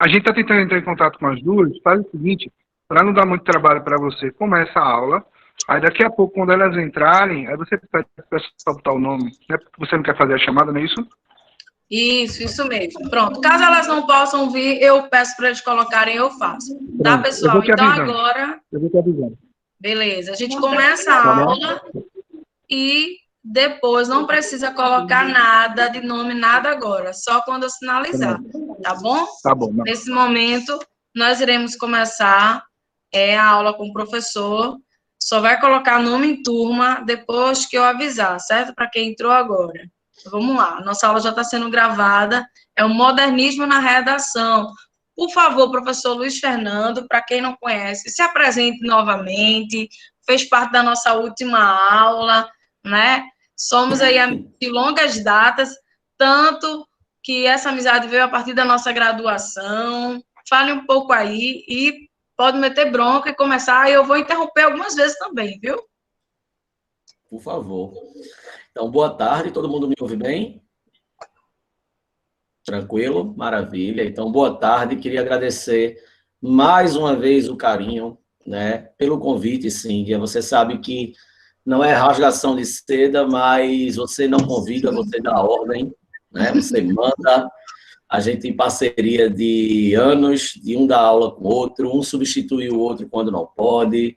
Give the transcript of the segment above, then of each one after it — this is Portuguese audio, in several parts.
A gente está tentando entrar em contato com as duas. Faz o seguinte, para não dar muito trabalho para você, começa a aula. Aí daqui a pouco, quando elas entrarem, aí você pede para o pessoal botar o nome. Né? Você não quer fazer a chamada, não é isso? Isso mesmo. Pronto. Caso elas não possam vir, eu peço para eles colocarem, eu faço. Tá, Pronto, pessoal? eu vou te Então, avisando. agora... Eu vou te avisando. Beleza. A gente começa a aula e depois não precisa colocar nada de nome, nada agora. Só quando eu sinalizar. Tá bom? Tá bom. Não. Nesse momento, nós iremos começar a aula com o professor. Só vai colocar nome em turma depois que eu avisar, certo? Para quem entrou agora. Vamos lá, nossa aula já está sendo gravada, é o modernismo na redação. Por favor, professor Luiz Fernando, para quem não conhece, se apresente novamente, fez parte da nossa última aula, né? Somos aí amigos de longas datas, tanto que essa amizade veio a partir da nossa graduação. Fale um pouco aí e pode meter bronca e começar, e eu vou interromper algumas vezes também, viu? Por favor. Então, boa tarde, todo mundo me ouve bem? Tranquilo? Maravilha. Então, boa tarde, queria agradecer mais uma vez o carinho, né, pelo convite, Cíndia. Você sabe que não é rasgação de seda, mas você não convida, você dá ordem, né, você manda, a gente em parceria de anos, de um dar aula com o outro, um substitui o outro quando não pode.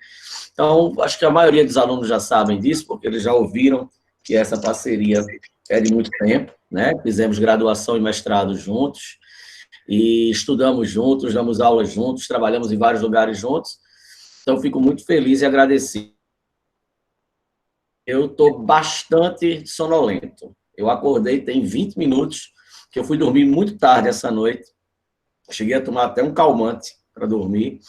Então, acho que a maioria dos alunos já sabem disso, porque eles já ouviram que essa parceria é de muito tempo, né? Fizemos graduação e mestrado juntos, e estudamos juntos, damos aulas juntos, trabalhamos em vários lugares juntos. Então, fico muito feliz e agradecido. Eu estou bastante sonolento. Eu acordei tem 20 minutos, que eu fui dormir muito tarde essa noite. Cheguei a tomar até um calmante para dormir.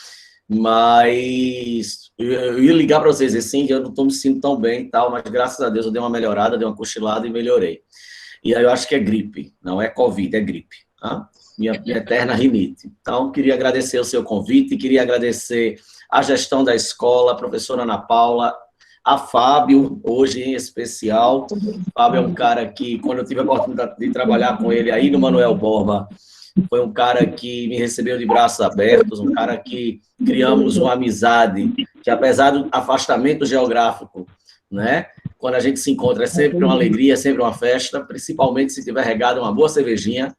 Mas eu ia ligar para vocês assim, que eu não estou me sentindo tão bem e tal, mas graças a Deus eu dei uma melhorada, dei uma cochilada e melhorei. E aí eu acho que é gripe, não é Covid, é gripe. Tá? Minha eterna rinite. Então, queria agradecer o seu convite, queria agradecer a gestão da escola, a professora Ana Paula, a Fábio, hoje em especial. O Fábio é um cara que, quando eu tive a oportunidade de trabalhar com ele aí no Manuel Borba, foi um cara que me recebeu de braços abertos, um cara que criamos uma amizade, que apesar do afastamento geográfico, né, quando a gente se encontra é sempre uma alegria, é sempre uma festa, principalmente se tiver regado uma boa cervejinha,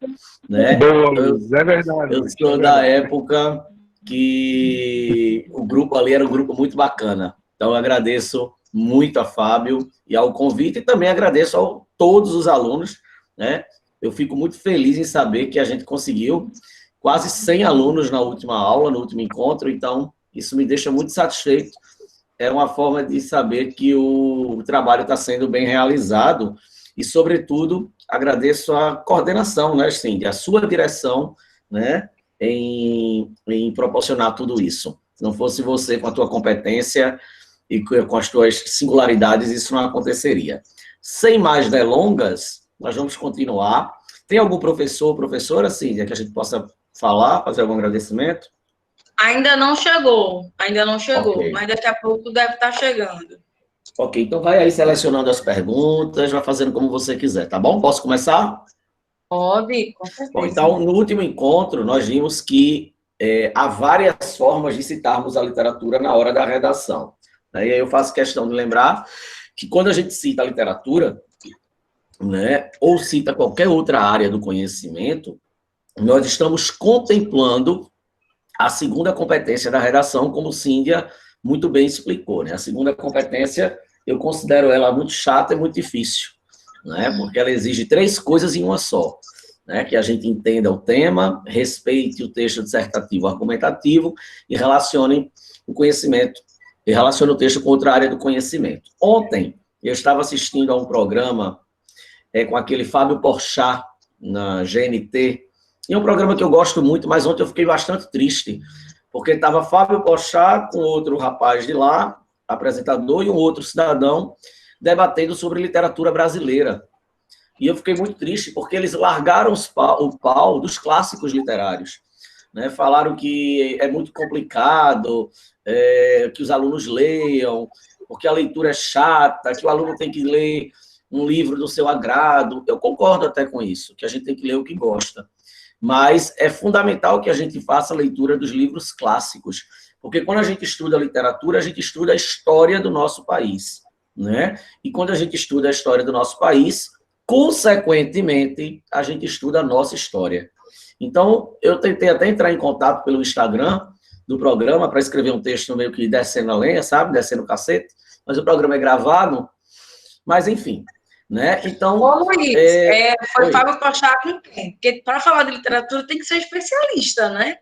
né? É verdade. Eu sou da época que o grupo ali era um grupo muito bacana. Então, eu agradeço muito a Fábio e ao convite, e também agradeço a todos os alunos, né? Eu fico muito feliz em saber que a gente conseguiu quase 100 alunos na última aula, no último encontro, então isso me deixa muito satisfeito. É uma forma de saber que o trabalho está sendo bem realizado e, sobretudo, agradeço a coordenação, né, Cindy, a sua direção, né, em proporcionar tudo isso. Se não fosse você com a tua competência e com as tuas singularidades, isso não aconteceria. Sem mais delongas, nós vamos continuar. Tem algum professor ou professora, Cíndia, que a gente possa falar, fazer algum agradecimento? Ainda não chegou, Okay. Mas daqui a pouco deve estar chegando. Ok, então vai aí selecionando as perguntas, vai fazendo como você quiser, tá bom? Posso começar? Pode, com certeza. Bom, então, no último encontro, nós vimos que há várias formas de citarmos a literatura na hora da redação. E aí eu faço questão de lembrar que quando a gente cita a literatura, né, ou cita qualquer outra área do conhecimento, nós estamos contemplando a segunda competência da redação, como Cíndia muito bem explicou, né? A segunda competência, eu considero ela muito chata e muito difícil, né? Porque ela exige 3 coisas em uma só, né? Que a gente entenda o tema, respeite o texto dissertativo argumentativo e relacione o conhecimento, e relacione o texto com outra área do conhecimento. Ontem, eu estava assistindo a um programa com aquele Fábio Porchat, na GNT, e é um programa que eu gosto muito, mas ontem eu fiquei bastante triste, porque estava Fábio Porchat com outro rapaz de lá, apresentador, e um outro cidadão, debatendo sobre literatura brasileira. E eu fiquei muito triste, porque eles largaram o pau dos clássicos literários, né? Falaram que é muito complicado, que os alunos leiam, porque a leitura é chata, que o aluno tem que ler um livro do seu agrado. Eu concordo até com isso, que a gente tem que ler o que gosta. mas é fundamental que a gente faça a leitura dos livros clássicos, porque quando a gente estuda literatura, a gente estuda a história do nosso país, né? E quando a gente estuda a história do nosso país, consequentemente, a gente estuda a nossa história. Então, eu tentei até entrar em contato pelo Instagram do programa para escrever um texto meio que descendo a lenha, sabe? Descendo o cacete, mas o programa é gravado, mas enfim, né? Então... Ô, Luiz, foi Fábio Porchat com quem? Porque para falar de literatura tem que ser especialista, né?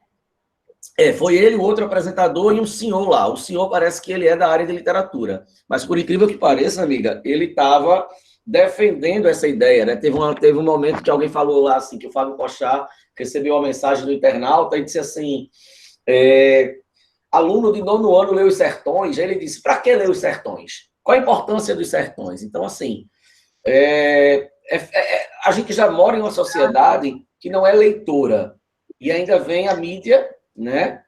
Foi ele, o outro apresentador e um senhor lá. O senhor parece que ele é da área de literatura. Mas, por incrível que pareça, amiga, ele estava defendendo essa ideia, né? Teve um momento que alguém falou lá, assim, que o Fábio Porchat recebeu uma mensagem do internauta e disse assim, aluno de 9º ano leu Os Sertões. Ele disse, para que ler Os Sertões? Qual a importância dos sertões? Então, assim, a gente já mora em uma sociedade que não é leitora. E ainda vem a mídia, né,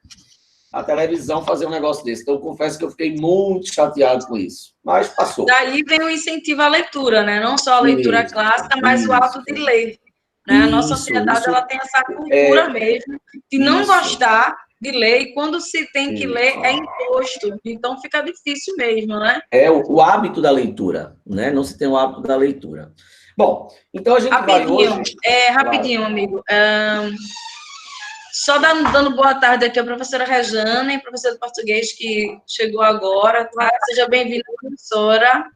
a televisão fazer um negócio desse. Então, eu confesso que eu fiquei muito chateado com isso. Mas passou. Daí vem o incentivo à leitura, né? Não só a leitura clássica, mas o ato de ler. Né? A nossa sociedade ela tem essa cultura mesmo de não gostar de ler, e quando se tem que ler, é imposto. Então, fica difícil mesmo, né? É o hábito da leitura, né? Não se tem o hábito da leitura. Bom, então a gente vai hoje... Rapidinho, claro. Amigo. Só dando boa tarde aqui à professora Rejane, professora de português que chegou agora, tá? Seja bem-vinda, professora.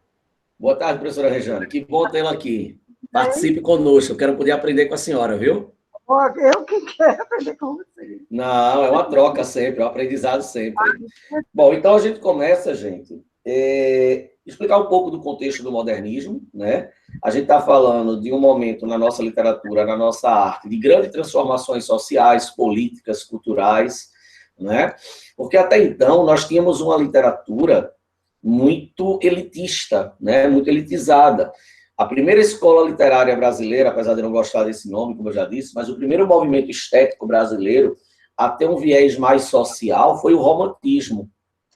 Boa tarde, professora Rejane. Que bom tê-la aqui. Participe conosco. Eu quero poder aprender com a senhora, viu? Eu que quero aprender com você. Não, é uma troca sempre, é um aprendizado sempre. Bom, então a gente começa, gente, explicar um pouco do contexto do modernismo, né? A gente está falando de um momento na nossa literatura, na nossa arte, de grandes transformações sociais, políticas, culturais, né? Porque até então nós tínhamos uma literatura muito elitista, né? Muito elitizada. A primeira escola literária brasileira, apesar de eu não gostar desse nome, como eu já disse, mas o primeiro movimento estético brasileiro a ter um viés mais social foi o romantismo,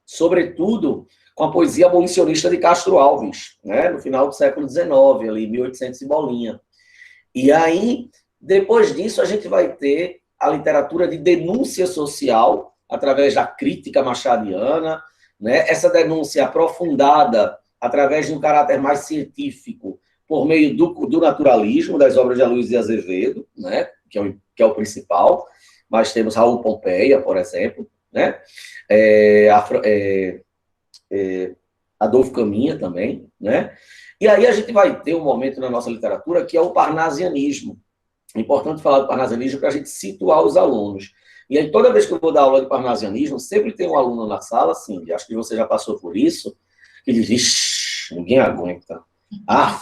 sobretudo com a poesia abolicionista de Castro Alves, né, no final do século XIX, ali, 1800 e bolinha. E aí, depois disso, a gente vai ter a literatura de denúncia social, através da crítica machadiana, né, essa denúncia aprofundada através de um caráter mais científico, por meio do naturalismo, das obras de Aloysio de Azevedo, né, que é o principal, mas temos Raul Pompeia, por exemplo, né, Adolfo Caminha também, né, e aí a gente vai ter um momento na nossa literatura que é o parnasianismo. É importante falar do parnasianismo para a gente situar os alunos. E aí, toda vez que eu vou dar aula de parnasianismo, sempre tem um aluno na sala, assim, acho que você já passou por isso, que diz, ixi, ninguém aguenta. Ah,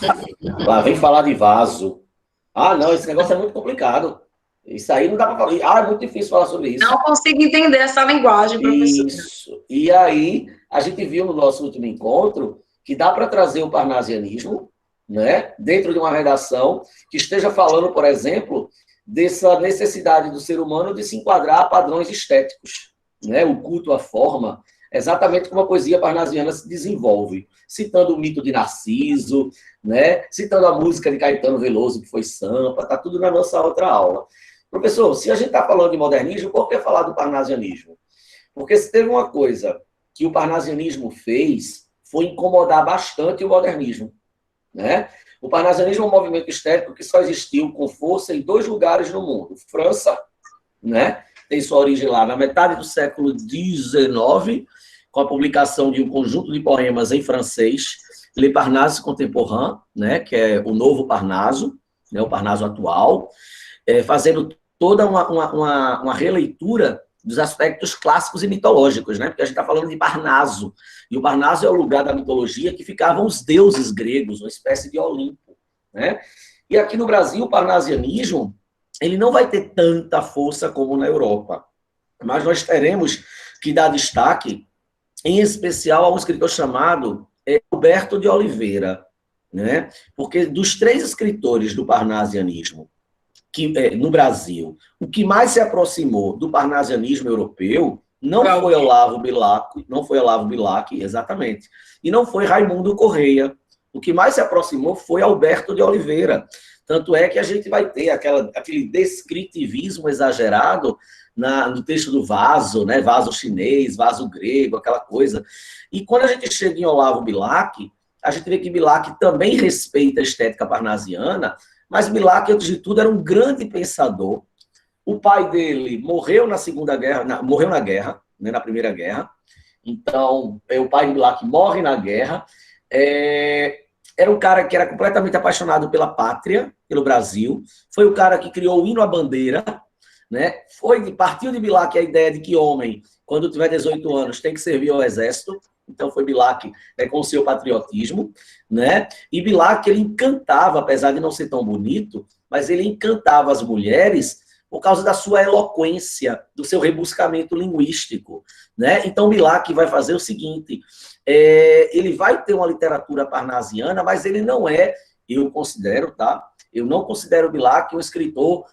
lá vem falar de vaso. Ah, não, esse negócio é muito complicado. Isso aí não dá para falar. Ah, é muito difícil falar sobre isso. Não consigo entender essa linguagem, professor. Isso. E aí, a gente viu no nosso último encontro que dá para trazer o parnasianismo, né, dentro de uma redação que esteja falando, por exemplo, dessa necessidade do ser humano de se enquadrar a padrões estéticos, né, o culto à forma, exatamente como a poesia parnasiana se desenvolve, citando o mito de Narciso, né, citando a música de Caetano Veloso, que foi Sampa, está tudo na nossa outra aula. Professor, se a gente está falando de modernismo, por que falar do parnasianismo? Porque se teve uma coisa que o parnasianismo fez, foi incomodar bastante o modernismo, né? O parnasianismo é um movimento estético que só existiu com força em 2 lugares no mundo. França, né? Tem sua origem lá na metade do século XIX, com a publicação de um conjunto de poemas em francês, Le Parnasse Contemporain, né, que é o novo Parnaso, né, o Parnaso atual, fazendo toda uma releitura dos aspectos clássicos e mitológicos, né, porque a gente está falando de Parnaso, e o Parnaso é o lugar da mitologia que ficavam os deuses gregos, uma espécie de Olimpo, né, e aqui no Brasil o parnasianismo, ele não vai ter tanta força como na Europa, mas nós teremos que dar destaque em especial a um escritor chamado Alberto de Oliveira, né? Porque dos 3 escritores do parnasianismo no Brasil, o que mais se aproximou do parnasianismo europeu não foi Olavo Bilac, exatamente, e não foi Raimundo Correia. O que mais se aproximou foi Alberto de Oliveira. Tanto é que a gente vai ter aquele descritivismo exagerado no texto do vaso, né? Vaso chinês, vaso grego, aquela coisa. E quando a gente chega em Olavo Bilac, a gente vê que Bilac também respeita a estética parnasiana, mas Bilac, antes de tudo, era um grande pensador. O pai dele morreu na Segunda Guerra, morreu na guerra, né, na Primeira Guerra. Então, o pai de Bilac morre na guerra. Era um cara que era completamente apaixonado pela pátria, pelo Brasil. Foi o cara que criou o hino à bandeira, né? Partiu de Bilac a ideia de que homem, quando tiver 18 anos, tem que servir ao exército. Então foi Bilac, né, com o seu patriotismo, né? E Bilac, ele encantava, apesar de não ser tão bonito, mas ele encantava as mulheres por causa da sua eloquência, do seu rebuscamento linguístico, né? Então Bilac vai fazer o seguinte, ele vai ter uma literatura parnasiana, mas ele não é, eu considero, tá? Eu não considero Bilac um escritor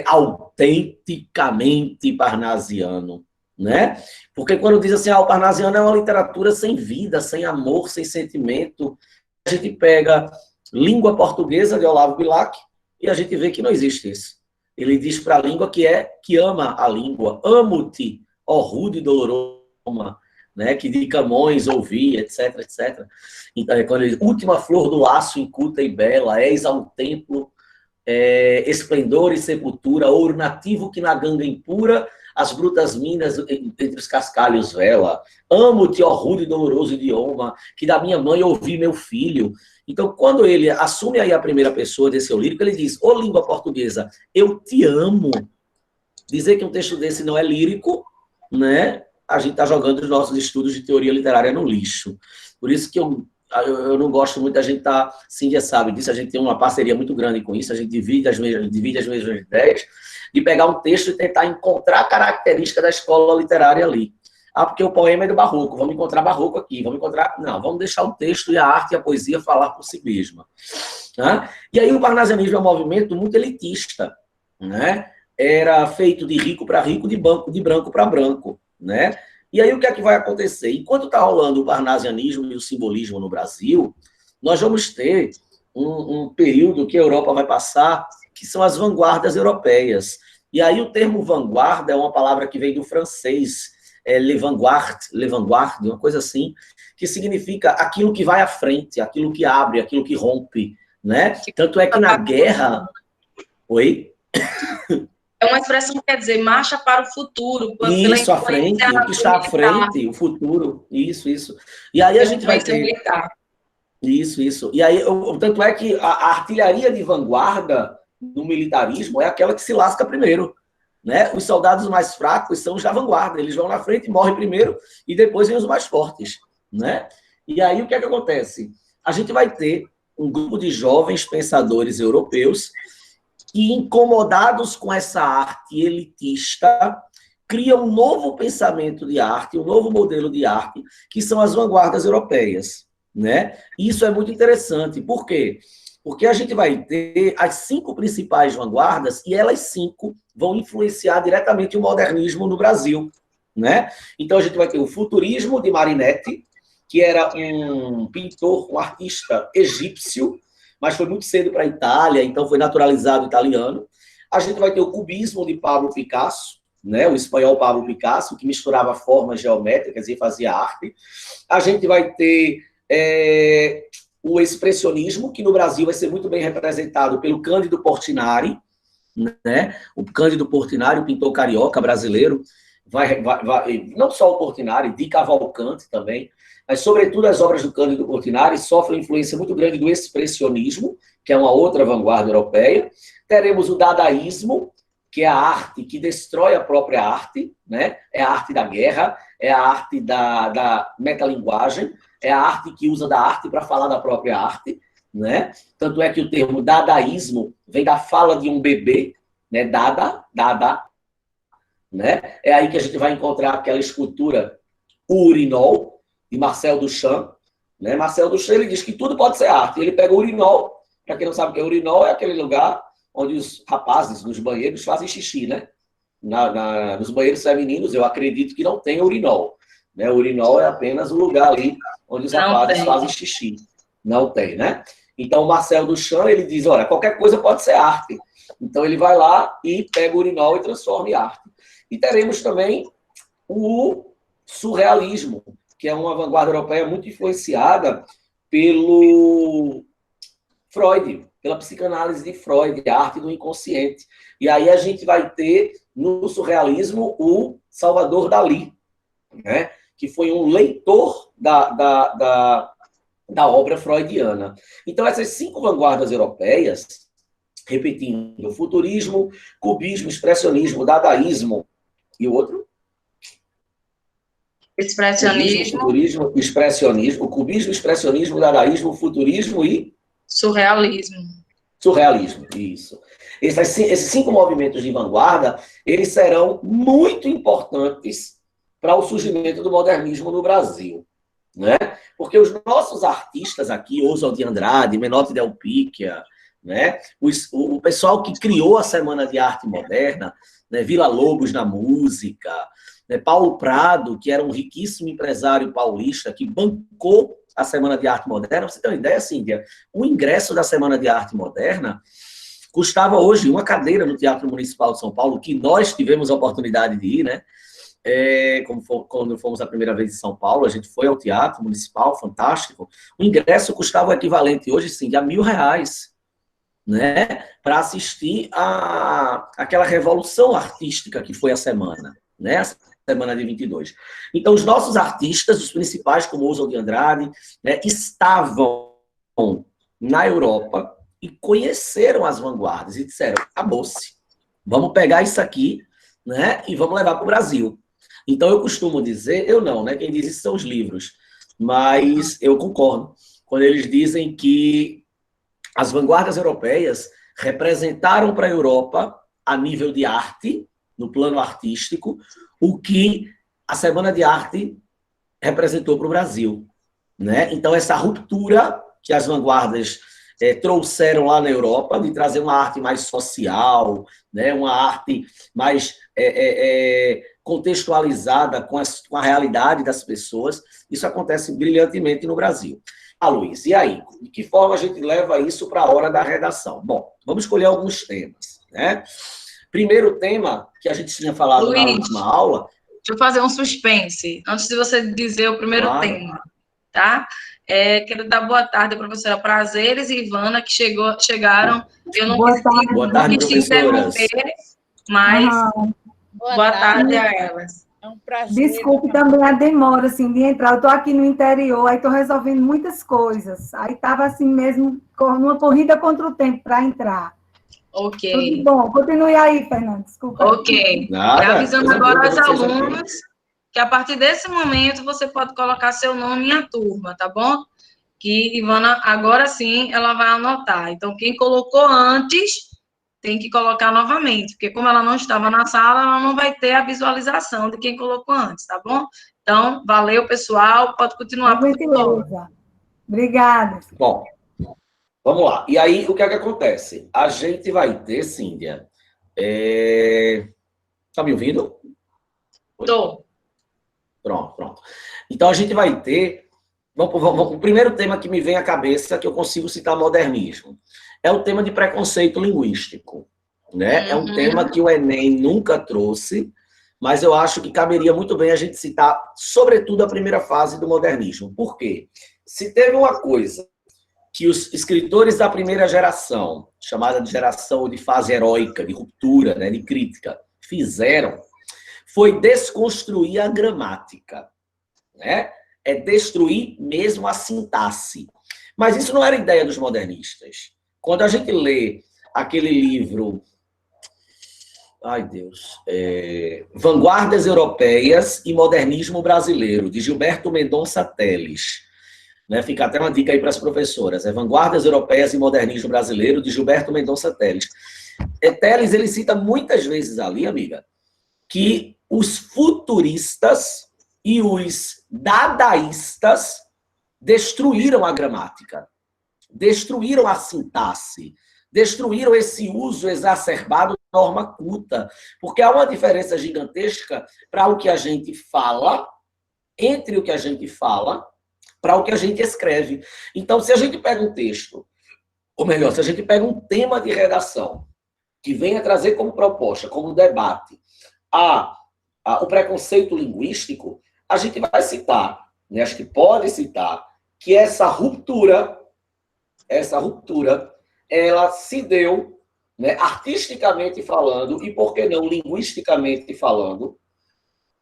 autenticamente parnasiano, né? Porque quando diz assim, o parnasiano é uma literatura sem vida, sem amor, sem sentimento, a gente pega língua portuguesa de Olavo Bilac e a gente vê que não existe isso. Ele diz para a língua que ama a língua, amo-te, ó rude e doloroso, né? Que de Camões ouvi, etc, etc. Então, quando ele diz, última flor do laço inculta e bela, és ao templo, esplendor e sepultura, ouro nativo que na ganga impura, as brutas minas entre os cascalhos vela. Amo-te, ó rude e doloroso idioma, que da minha mãe ouvi meu filho. Então, quando ele assume aí a primeira pessoa desse seu lírico, ele diz, ô língua portuguesa, eu te amo. Dizer que um texto desse não é lírico, né? A gente está jogando os nossos estudos de teoria literária no lixo. Por isso que eu não gosto muito da gente estar, Cíndia sabe disso, a gente tem uma parceria muito grande com isso, a gente divide as mesmas ideias, de pegar um texto e tentar encontrar a característica da escola literária ali. Porque o poema é do barroco, vamos encontrar barroco aqui, não, vamos deixar o texto e a arte e a poesia falar por si mesma. Né? E aí o parnasianismo é um movimento muito elitista, né? Era feito de rico para rico, de branco para branco, né? E aí o que é que vai acontecer? Enquanto está rolando o parnasianismo e o simbolismo no Brasil, nós vamos ter um período que a Europa vai passar, que são as vanguardas europeias. E aí o termo vanguarda é uma palavra que vem do francês, l'avant-garde, uma coisa assim, que significa aquilo que vai à frente, aquilo que abre, aquilo que rompe, né? Tanto é que na guerra... Oi? É uma expressão que quer dizer marcha para o futuro. Isso, à frente, o que está à frente, o futuro, isso. E aí a gente vai ter... Militar. Isso. E aí, tanto é que a artilharia de vanguarda no militarismo é aquela que se lasca primeiro, né? Os soldados mais fracos são os da vanguarda, eles vão na frente, morrem primeiro, e depois vem os mais fortes, né? E aí o que é que acontece? A gente vai ter um grupo de jovens pensadores europeus que, incomodados com essa arte elitista, criam um novo pensamento de arte, um novo modelo de arte, que são as vanguardas europeias, né? E isso é muito interessante. Por quê? Porque a gente vai ter as 5 principais vanguardas e elas 5 vão influenciar diretamente o modernismo no Brasil, né? Então a gente vai ter o futurismo de Marinetti, que era um pintor, um artista egípcio, mas foi muito cedo para a Itália, então foi naturalizado italiano. A gente vai ter o cubismo de Pablo Picasso, né? O espanhol Pablo Picasso, que misturava formas geométricas e fazia arte. A gente vai ter o expressionismo, que no Brasil vai ser muito bem representado pelo Cândido Portinari, né? O Cândido Portinari, o pintor carioca brasileiro, não só o Portinari, de Cavalcanti também, mas, sobretudo, as obras do Cândido Portinari sofrem influência muito grande do expressionismo, que é uma outra vanguarda europeia. Teremos o dadaísmo, que é a arte que destrói a própria arte, né? É a arte da guerra, é a arte da metalinguagem, é a arte que usa da arte para falar da própria arte, né? Tanto é que o termo dadaísmo vem da fala de um bebê, né? Dada, né? É aí que a gente vai encontrar aquela escultura, o urinol, de Marcel Duchamp, né? Marcel Duchamp, ele diz que tudo pode ser arte. Ele pega o urinol, para quem não sabe o que é urinol, é aquele lugar onde os rapazes nos banheiros fazem xixi, né? Nos banheiros femininos, eu acredito que não tem urinol, né? O urinol é apenas o lugar ali onde os rapazes fazem xixi. Não tem, né? Então, o Marcel Duchamp, ele diz, olha, qualquer coisa pode ser arte. Então, ele vai lá e pega o urinol e transforma em arte. E teremos também o surrealismo, que é uma vanguarda europeia muito influenciada pelo Freud, pela psicanálise de Freud, a arte do inconsciente. E aí a gente vai ter, no surrealismo, o Salvador Dalí, né? Que foi um leitor da obra freudiana. Então, essas 5 vanguardas europeias, repetindo, futurismo, cubismo, expressionismo, dadaísmo e o outro? Expressionismo. Futurismo, expressionismo, cubismo, expressionismo, dadaísmo, futurismo e... Surrealismo. Surrealismo, isso. Esses 5 movimentos de vanguarda, eles serão muito importantes para o surgimento do modernismo no Brasil, né? Porque os nossos artistas aqui, Oswald de Andrade, Menotti Del Picchia, né? O pessoal que criou a Semana de Arte Moderna, né? Vila Lobos na música, né? Paulo Prado, que era um riquíssimo empresário paulista, que bancou a Semana de Arte Moderna. Você tem uma ideia, Cíntia? O ingresso da Semana de Arte Moderna custava hoje uma cadeira no Teatro Municipal de São Paulo, que nós tivemos a oportunidade de ir, né? Quando fomos a primeira vez em São Paulo, a gente foi ao Teatro Municipal, fantástico. O ingresso custava o equivalente hoje, sim, a R$1.000, né? Para assistir aquela revolução artística que foi a semana, né? A semana de 22. Então, os nossos artistas, os principais, como Oswald de Andrade, né, estavam na Europa e conheceram as vanguardas e disseram, acabou-se, vamos pegar isso aqui, né, e vamos levar para o Brasil. Então, eu costumo dizer, eu não, né, quem diz isso são os livros, mas eu concordo, quando eles dizem que as vanguardas europeias representaram para a Europa, a nível de arte, no plano artístico, o que a Semana de Arte representou para o Brasil, né? Então, essa ruptura que as vanguardas trouxeram lá na Europa, de trazer uma arte mais social, né? Uma arte mais contextualizada com a realidade das pessoas, isso acontece brilhantemente no Brasil. Luiz, e aí? De que forma a gente leva isso para a hora da redação? Bom, vamos escolher alguns temas, né? Primeiro tema que a gente tinha falado Luiz, na última aula... Deixa eu fazer um suspense, antes de você dizer o primeiro tema, tá? Quero dar boa tarde, professora Prazeres e Ivana, que chegaram. Eu não quis te interromper, mas boa tarde a elas. É um prazer. Desculpe também a demora, assim, de entrar. Eu estou aqui no interior, aí estou resolvendo muitas coisas. Aí estava assim mesmo, numa corrida contra o tempo para entrar. Ok. Tudo bom. Continue aí, Fernando. Desculpa. Ok. Nada, e avisando agora aos alunos alunos que a partir desse momento você pode colocar seu nome em a turma, tá bom? Que Ivana, agora sim, ela vai anotar. Então, quem colocou antes, tem que colocar novamente, porque como ela não estava na sala, ela não vai ter a visualização de quem colocou antes, tá bom? Então, valeu, pessoal. Pode continuar, por favor. Obrigada. Bom, vamos lá. E aí, o que é que acontece? A gente vai ter, Cíntia... Tá me ouvindo? Tô. Pronto. Então, a gente vai ter... o primeiro tema que me vem à cabeça, que eu consigo citar modernismo, é o tema de preconceito linguístico, né? É um tema que o Enem nunca trouxe, mas eu acho que caberia muito bem a gente citar, sobretudo, a primeira fase do modernismo. Por quê? Se teve uma coisa que os escritores da primeira geração, chamada de geração de fase heróica, de ruptura, né, de crítica, fizeram, foi desconstruir a gramática, né? É destruir mesmo a sintaxe. Mas isso não era ideia dos modernistas. Quando a gente lê aquele livro, ai Deus, Vanguardas Europeias e Modernismo Brasileiro, de Gilberto Mendonça Teles, né? Fica até uma dica aí para as professoras, Vanguardas Europeias e Modernismo Brasileiro, de Gilberto Mendonça Teles. Teles, ele cita muitas vezes ali, amiga, que os futuristas e os dadaístas destruíram a gramática, destruíram a sintaxe, destruíram esse uso exacerbado da norma culta, porque há uma diferença gigantesca para o que a gente fala, entre o que a gente fala, para o que a gente escreve. Então, se a gente pega um texto ou melhor, se a gente pega um tema de redação que venha trazer como proposta, como debate, o preconceito linguístico, a gente vai citar, né, acho que pode citar, que essa ruptura, ela se deu, né, artisticamente falando, e por que não linguisticamente falando,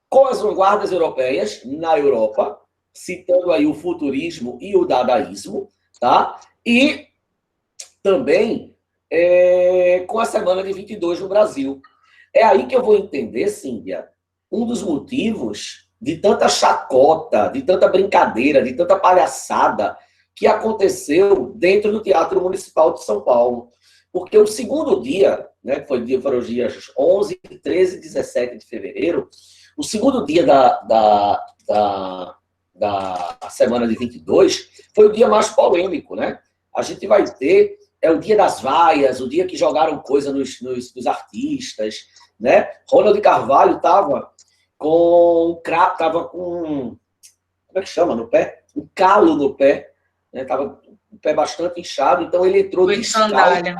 com as vanguardas europeias na Europa, citando aí o futurismo e o dadaísmo, tá? E também com a semana de 22 no Brasil. É aí que eu vou entender, Cíndia, um dos motivos de tanta chacota, de tanta brincadeira, de tanta palhaçada que aconteceu dentro do Teatro Municipal de São Paulo. Porque o segundo dia, né, que foram os dias 11, 13 e 17 de fevereiro, o segundo dia da semana de 22 foi o dia mais polêmico, né? A gente vai ter o dia das vaias, o dia que jogaram coisa nos artistas, né? Ronald Carvalho estava com como é que chama no pé? Um calo no pé, né? Tava o pé bastante inchado, então ele entrou de sandália.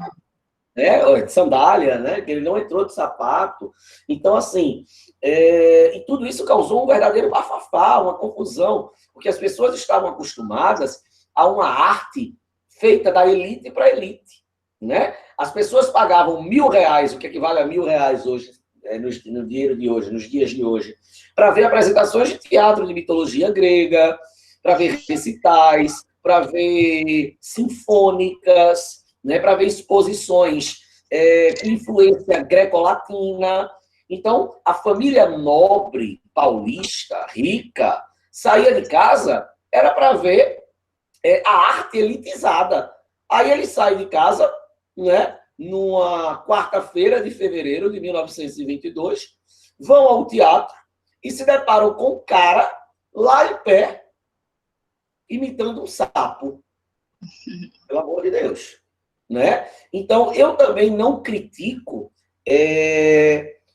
De sandália, né? Ele não entrou de sapato. Então, assim, e tudo isso causou um verdadeiro bafafá, uma confusão, porque as pessoas estavam acostumadas a uma arte feita da elite para a elite, né? As pessoas pagavam R$1.000, o que equivale a R$1.000 hoje, no dinheiro de hoje, nos dias de hoje, para ver apresentações de teatro de mitologia grega, para ver recitais, para ver sinfônicas, né? Para ver exposições com influência greco-latina. Então, a família nobre paulista, rica, saía de casa, era para ver a arte elitizada. Aí ele sai de casa, né, numa quarta-feira de fevereiro de 1922, vão ao teatro e se deparam com um cara lá em pé, imitando um sapo. Pelo amor de Deus. Né? Então, eu também não critico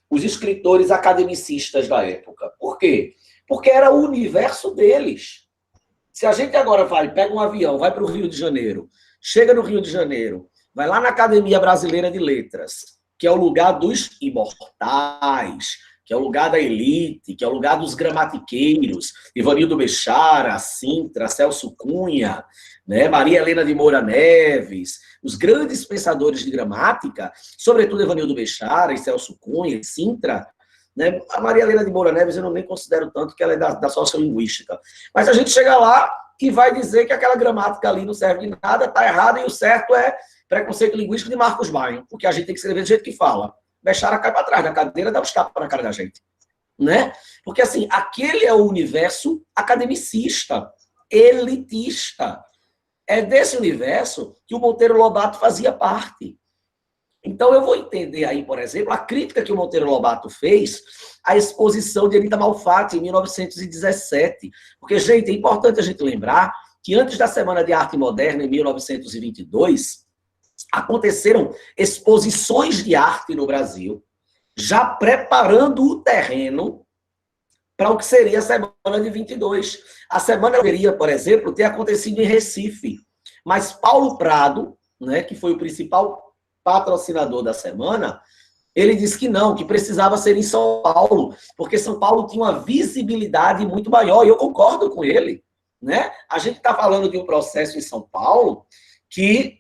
os escritores academicistas da época. Por quê? Porque era o universo deles. Se a gente agora pega um avião, vai para o Rio de Janeiro, chega no Rio de Janeiro, vai lá na Academia Brasileira de Letras, que é o lugar dos imortais, que é o lugar da elite, que é o lugar dos gramatiqueiros, Ivanildo Bechara, Sintra, Celso Cunha, né, Maria Helena de Moura Neves, os grandes pensadores de gramática, sobretudo Ivanildo Bechara e Celso Cunha, Sintra, né? A Maria Helena de Moura Neves eu não nem considero tanto, que ela é da sociolinguística. Mas a gente chega lá e vai dizer que aquela gramática ali não serve de nada, está errado, e o certo é preconceito linguístico de Marcos Bain, porque a gente tem que escrever do jeito que fala. Bechara cai para trás da cadeira, dá uns tapas na cara da gente. Né? Porque, assim, aquele é o universo academicista, elitista. É desse universo que o Monteiro Lobato fazia parte. Então, eu vou entender aí, por exemplo, a crítica que o Monteiro Lobato fez à exposição de Anita Malfatti em 1917. Porque, gente, é importante a gente lembrar que antes da Semana de Arte Moderna, em 1922, aconteceram exposições de arte no Brasil, já preparando o terreno para o que seria a Semana de 22. A semana deveria, por exemplo, ter acontecido em Recife, mas Paulo Prado, né, que foi o principal patrocinador da semana, ele disse que não, que precisava ser em São Paulo, porque São Paulo tinha uma visibilidade muito maior, e eu concordo com ele. Né? A gente está falando de um processo em São Paulo que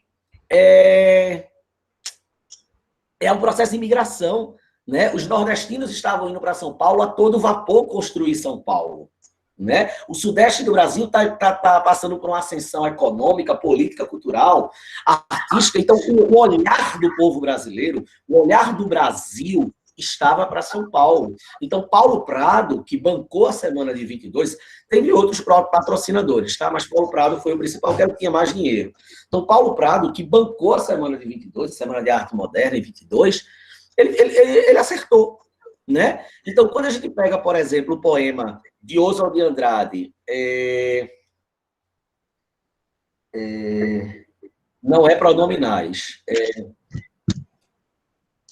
é um processo de imigração. Né? Os nordestinos estavam indo para São Paulo a todo vapor construir São Paulo. Né? O sudeste do Brasil está passando por uma ascensão econômica, política, cultural, artística. Então, o olhar do povo brasileiro, o olhar do Brasil, estava para São Paulo. Então, Paulo Prado, que bancou a Semana de 22, teve outros patrocinadores, tá? Mas Paulo Prado foi o principal, que era o que tinha mais dinheiro. Então, Paulo Prado, que bancou a Semana de 22, a Semana de Arte Moderna em 22, ele acertou. Né? Então, quando a gente pega, por exemplo, o poema de Oswald de Andrade, não é pronominais.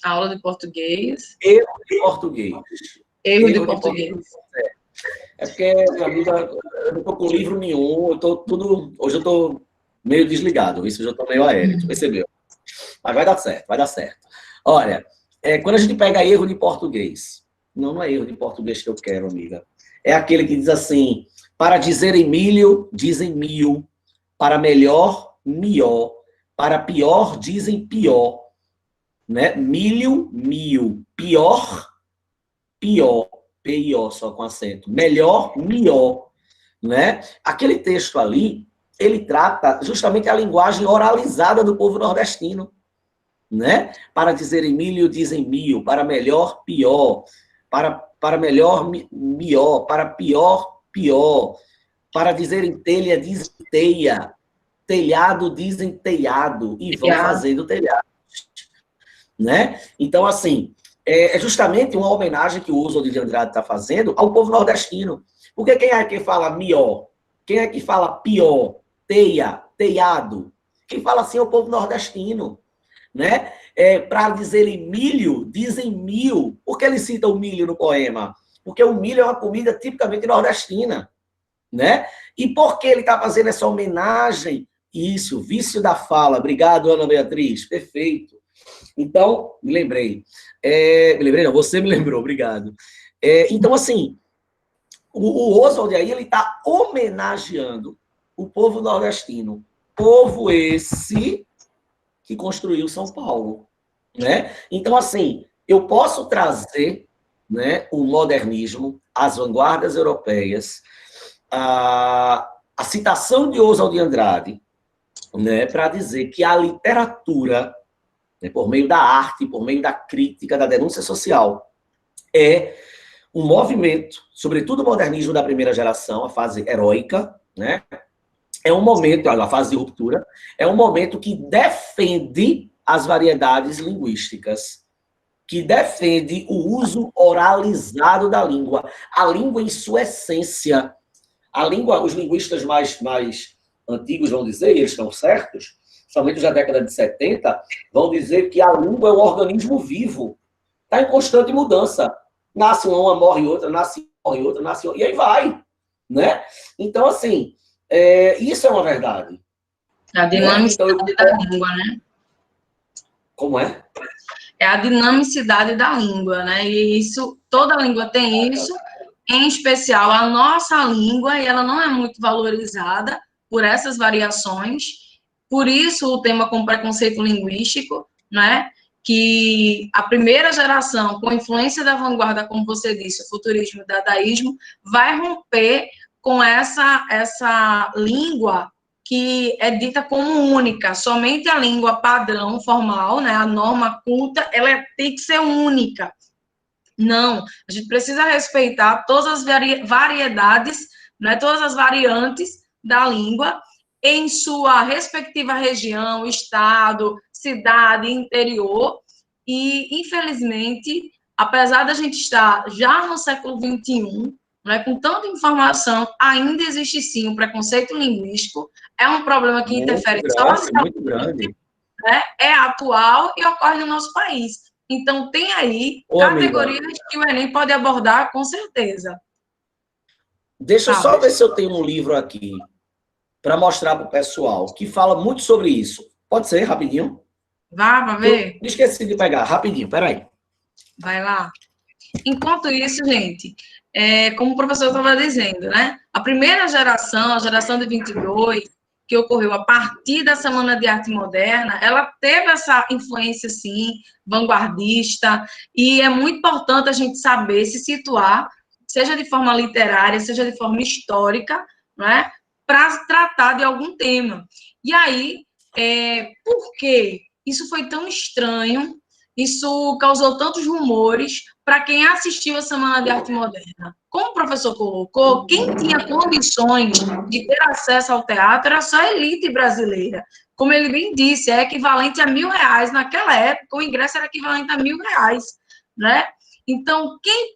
Aula de português. Erro de português. Erro de português. É porque, minha amiga, eu não estou com livro nenhum, hoje eu estou meio desligado, isso eu já estou meio aéreo, tu percebeu? Mas vai dar certo, vai dar certo. Olha, quando a gente pega erro de português, não é erro de português que eu quero, amiga. É aquele que diz assim, para dizer em milho, dizem mil, para melhor, mió, para pior, dizem pior, né? Milho, mil, pior, pior, P-I-O, só com acento, melhor, mió, né? Aquele texto ali, ele trata justamente a linguagem oralizada do povo nordestino, né? Para dizer em milho, dizem mil, para melhor, pior, para melhor, mió, para pior, pior, para dizer em telha, dizem teia, telhado, dizem telhado, e vão fazendo telhado, né? Então, assim, é justamente uma homenagem que o Oswald de Andrade está fazendo ao povo nordestino. Porque quem é que fala mió? Quem é que fala pior? Teia, telhado? Quem fala assim é o povo nordestino, né? Para dizerem milho, dizem mil. Por que ele cita o milho no poema? Porque o milho é uma comida tipicamente nordestina, né? E por que ele está fazendo essa homenagem? Isso, vício da fala. Obrigado, Ana Beatriz. Perfeito. Então, me lembrei. Me lembrei, não, você me lembrou, obrigado. Então, assim, o Oswald aí, ele está homenageando o povo nordestino. Povo esse que construiu São Paulo, né? Então, assim, eu posso trazer, né, o modernismo, as vanguardas europeias, a citação de Oswald de Andrade, né, para dizer que a literatura, né, por meio da arte, por meio da crítica, da denúncia social, é um movimento, sobretudo o modernismo da primeira geração, a fase heróica, né? É um momento, a fase de ruptura, é um momento que defende as variedades linguísticas, que defende o uso oralizado da língua, a língua em sua essência. A língua, os linguistas mais antigos vão dizer, e eles estão certos, somente da década de 70, vão dizer que a língua é um organismo vivo, está em constante mudança. Nasce uma, morre outra, nasce morre outra, nasce outra, e aí vai, né? Então, assim, isso é uma verdade. A dinamicidade da língua, né? Como é? É a dinamicidade da língua, né? E isso, toda língua tem isso, em especial a nossa língua, e ela não é muito valorizada por essas variações. Por isso, o tema com preconceito linguístico, né? Que a primeira geração, com influência da vanguarda, como você disse, o futurismo e o dadaísmo, vai romper com essa língua que é dita como única. Somente a língua padrão formal, né, a norma culta, ela tem que ser única. Não, a gente precisa respeitar todas as variedades, né, todas as variantes da língua em sua respectiva região, estado, cidade, interior, e, infelizmente, apesar da gente estar já no século XXI, né, com tanta informação, ainda existe sim um preconceito linguístico, é um problema que interfere socialmente, né, é atual e ocorre no nosso país. Então, tem aí categorias amiga, que o Enem pode abordar, com certeza. Deixa eu só ver se eu tenho um livro aqui para mostrar para o pessoal, que fala muito sobre isso. Pode ser, rapidinho? Vá ver. Eu esqueci de pegar, rapidinho, peraí. Vai lá. Enquanto isso, gente, como o professor estava dizendo, né? A primeira geração, a geração de 22, que ocorreu a partir da Semana de Arte Moderna, ela teve essa influência, sim, vanguardista, e é muito importante a gente saber se situar, seja de forma literária, seja de forma histórica, né, para tratar de algum tema. E aí, por que isso foi tão estranho, isso causou tantos rumores para quem assistiu a Semana de Arte Moderna? Como o professor colocou, quem tinha condições de ter acesso ao teatro era só a elite brasileira. Como ele bem disse, é equivalente a R$1.000. Naquela época, o ingresso era equivalente a R$1.000, né? Então, quem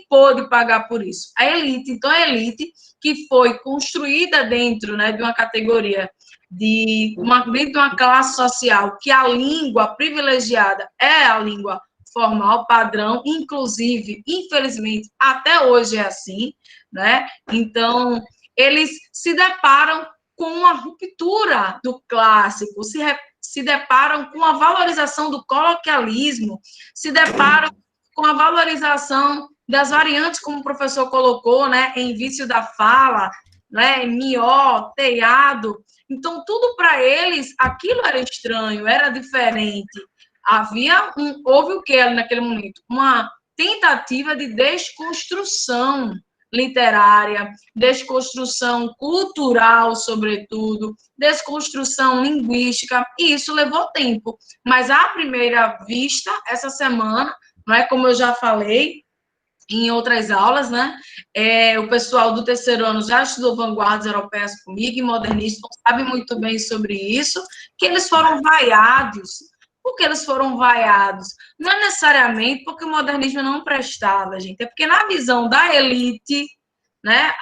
pôde pagar por isso? A elite. Então, a elite que foi construída dentro, né, de uma categoria, dentro de uma classe social, que a língua privilegiada é a língua formal, padrão, inclusive, infelizmente, até hoje é assim, né? Então, eles se deparam com a ruptura do clássico, se deparam com a valorização do coloquialismo, se deparam com a valorização das variantes, como o professor colocou, né, em vício da fala, né, mió, teado. Então, tudo para eles, aquilo era estranho, era diferente. Houve o que ali naquele momento? Uma tentativa de desconstrução literária, desconstrução cultural, sobretudo, desconstrução linguística, e isso levou tempo. Mas, à primeira vista, essa semana, não é, como eu já falei em outras aulas, né, o pessoal do terceiro ano já estudou vanguardas europeias comigo, e modernistas sabem muito bem sobre isso, que eles foram vaiados. Por que eles foram vaiados? Não é necessariamente porque o modernismo não prestava, gente, é porque na visão da elite, né,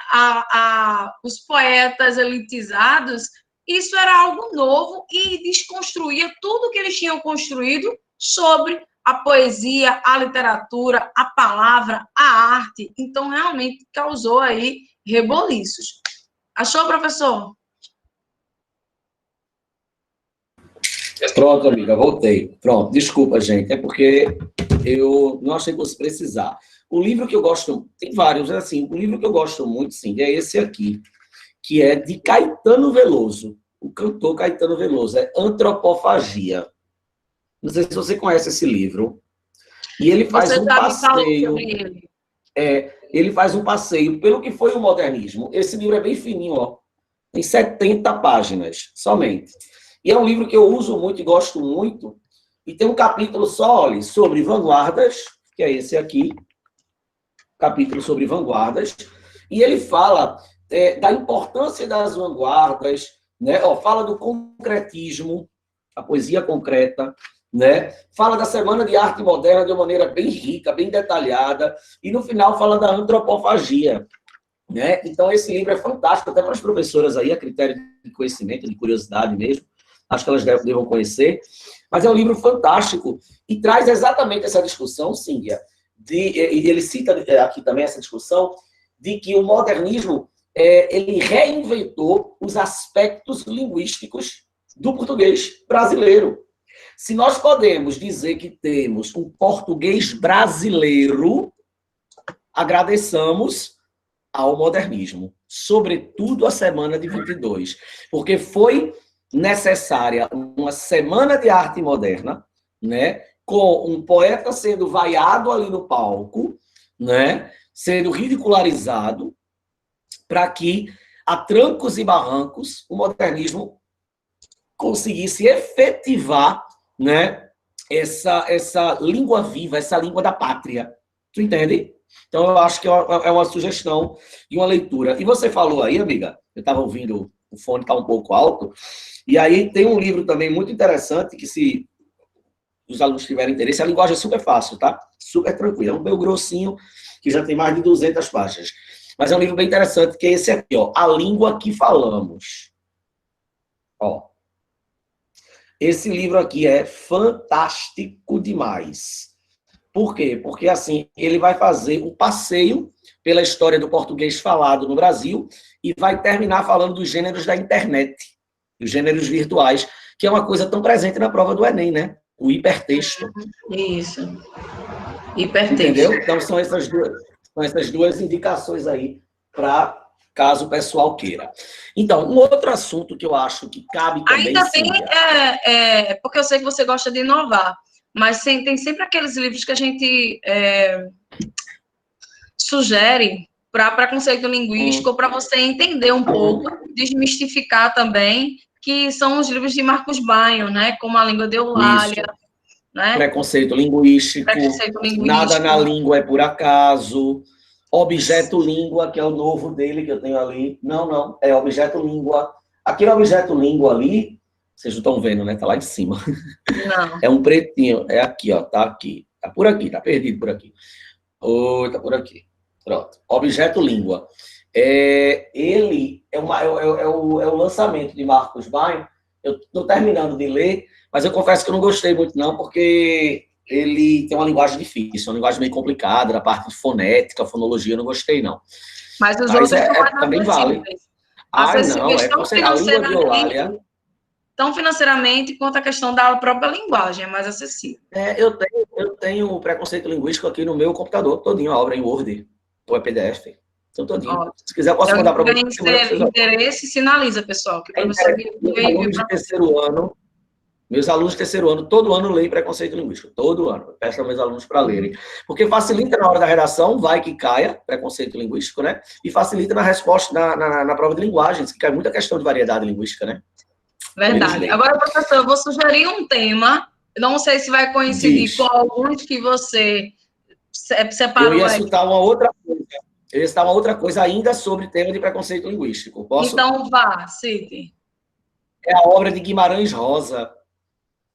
os poetas elitizados, isso era algo novo e desconstruía tudo que eles tinham construído sobre a poesia, a literatura, a palavra, a arte. Então, realmente, causou aí reboliços. Achou, professor? Pronto, amiga, voltei. Pronto, desculpa, gente, é porque eu não achei que fosse precisar. O livro que eu gosto, tem vários, assim, o livro que eu gosto muito, sim, é esse aqui, que é de Caetano Veloso, o cantor Caetano Veloso, é Antropofagia. Não sei se você conhece esse livro. E ele faz um passeio. Ele faz um passeio pelo que foi o modernismo. Esse livro é bem fininho, ó. Tem 70 páginas, somente. E é um livro que eu uso muito e gosto muito. E tem um capítulo só, olha, sobre vanguardas, que é esse aqui. Capítulo sobre vanguardas. E ele fala da importância das vanguardas, né? Ó, fala do concretismo, a poesia concreta, né? Fala da Semana de Arte Moderna de uma maneira bem rica, bem detalhada. E no final fala da antropofagia. Né? Então, esse livro é fantástico, até para as professoras aí, a critério de conhecimento, de curiosidade mesmo. Acho que elas devam conhecer. Mas é um livro fantástico e traz exatamente essa discussão, Cíndia, e ele cita aqui também essa discussão, de que o modernismo ele reinventou os aspectos linguísticos do português brasileiro. Se nós podemos dizer que temos um português brasileiro, agradeçamos ao modernismo, sobretudo a Semana de 22, porque foi necessária uma Semana de Arte Moderna, né, com um poeta sendo vaiado ali no palco, né, sendo ridicularizado, para que, a trancos e barrancos, o modernismo conseguisse efetivar, né, essa língua viva, essa língua da pátria. Tu entende? Então, eu acho que é uma sugestão e uma leitura. E você falou aí, amiga, eu estava ouvindo, o fone está um pouco alto, e aí tem um livro também muito interessante, que se os alunos tiverem interesse, a linguagem é super fácil, tá? Super tranquila. É um meio grossinho, que já tem mais de 200 páginas. Mas é um livro bem interessante, que é esse aqui, ó, A Língua que Falamos. Ó. Esse livro aqui é fantástico demais. Por quê? Porque, assim, ele vai fazer um passeio pela história do português falado no Brasil e vai terminar falando dos gêneros da internet, os gêneros virtuais, que é uma coisa tão presente na prova do Enem, né? O hipertexto. Isso. Hipertexto. Entendeu? Então, são essas duas indicações aí para caso o pessoal queira. Então, um outro assunto que eu acho que cabe também... Ainda bem, porque eu sei que você gosta de inovar, mas tem sempre aqueles livros que a gente sugere para conceito linguístico, para você entender um pouco, desmistificar também, que são os livros de Marcos Baio, né? Como A Língua de Eulália. Né? Preconceito linguístico, Nada na Língua é por Acaso, Objeto Língua, que é o novo dele que eu tenho ali. Não, é Objeto Língua. Aquele Objeto Língua ali, vocês não estão vendo, né? Tá lá em cima. Não. É um pretinho, é aqui, ó, tá aqui. Tá por aqui, tá perdido por aqui. Oi, tá por aqui. Pronto. Objeto Língua. Ele é o lançamento de Marcos Baio. Eu estou terminando de ler, mas eu confesso que eu não gostei muito, não, porque ele tem uma linguagem difícil, uma linguagem meio complicada, na parte de fonética, fonologia, eu não gostei, não. Mas os outros também vale. acessíveis não, tão a língua violária. tão financeiramente quanto a questão da própria linguagem, é mais acessível. Eu tenho preconceito linguístico aqui no meu computador, todinho, a obra em Word, ou é PDF. Então, todinho. Ó, Se quiser, eu posso mandar para quem você. tem interesse, sinaliza, pessoal, que o professor veio alunos de terceiro ano, meus alunos de terceiro ano, todo ano leem preconceito linguístico. Todo ano. Eu peço aos meus alunos para lerem. Porque facilita na hora da redação, vai que caia, preconceito linguístico, né? E facilita na resposta, na prova de linguagens, que cai muita questão de variedade linguística, né? Verdade. Agora, professor, eu vou sugerir um tema. Não sei se vai coincidir com alguns que você separou. Eu ia citar uma outra coisa. Eu ia citar uma outra coisa ainda sobre tema de preconceito linguístico. Posso? Então, vá, cite. É a obra de Guimarães Rosa.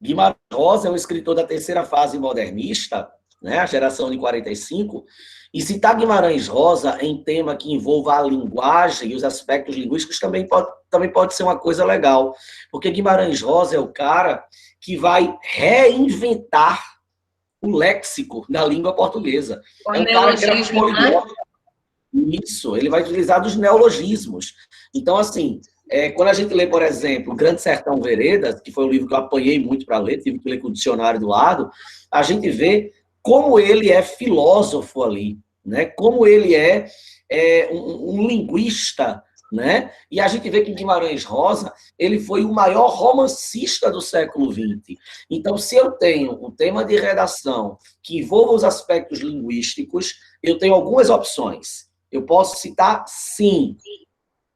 Guimarães Rosa é um escritor da terceira fase modernista, né, a geração de 45, e citar Guimarães Rosa em tema que envolva a linguagem e os aspectos linguísticos também pode ser uma coisa legal, porque Guimarães Rosa é o cara que vai reinventar o léxico da língua portuguesa. É um cara que era poliglota. Isso, ele vai utilizar dos neologismos. Então, assim, quando a gente lê, por exemplo, Grande Sertão Veredas, que foi um livro que eu apanhei muito para ler, tive que ler com o dicionário do lado, a gente vê como ele é filósofo ali, né? Como ele é um linguista, né? E a gente vê que Guimarães Rosa, ele foi o maior romancista do século XX. Então, se eu tenho um tema de redação que envolva os aspectos linguísticos, eu tenho algumas opções. Eu posso citar, sim,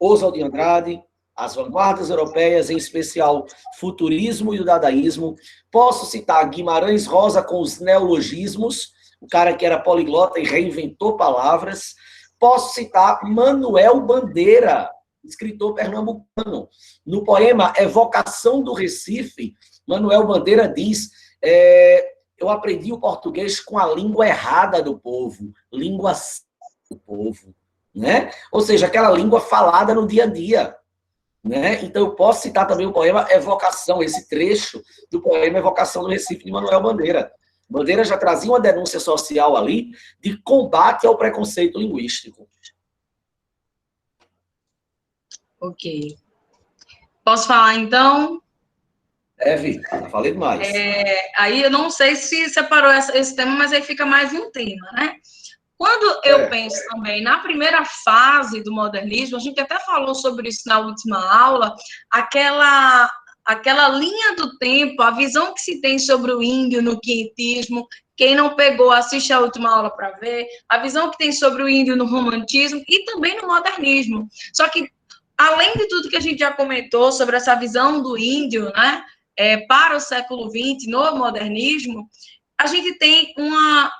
Oswald de Andrade, as vanguardas europeias, em especial futurismo e o dadaísmo. Posso citar Guimarães Rosa com os neologismos, o cara que era poliglota e reinventou palavras. Posso citar Manuel Bandeira, escritor pernambucano. No poema Evocação do Recife, Manuel Bandeira diz: eu aprendi o português com a língua errada do povo, língua do povo, né? Ou seja, aquela língua falada no dia a dia, né? Então, eu posso citar também o poema Evocação, esse trecho do poema Evocação do Recife, de Manuel Bandeira. Bandeira já trazia uma denúncia social ali de combate ao preconceito linguístico. Ok. Posso falar, então? Deve, falei demais. Aí eu não sei se separou esse tema, mas aí fica mais um tema, né? Quando eu penso também na primeira fase do modernismo, a gente até falou sobre isso na última aula, aquela linha do tempo, a visão que se tem sobre o índio no quinhentismo, quem não pegou, assiste a última aula para ver, a visão que tem sobre o índio no romantismo e também no modernismo. Só que, além de tudo que a gente já comentou sobre essa visão do índio, né, para o século XX, no modernismo, a gente tem uma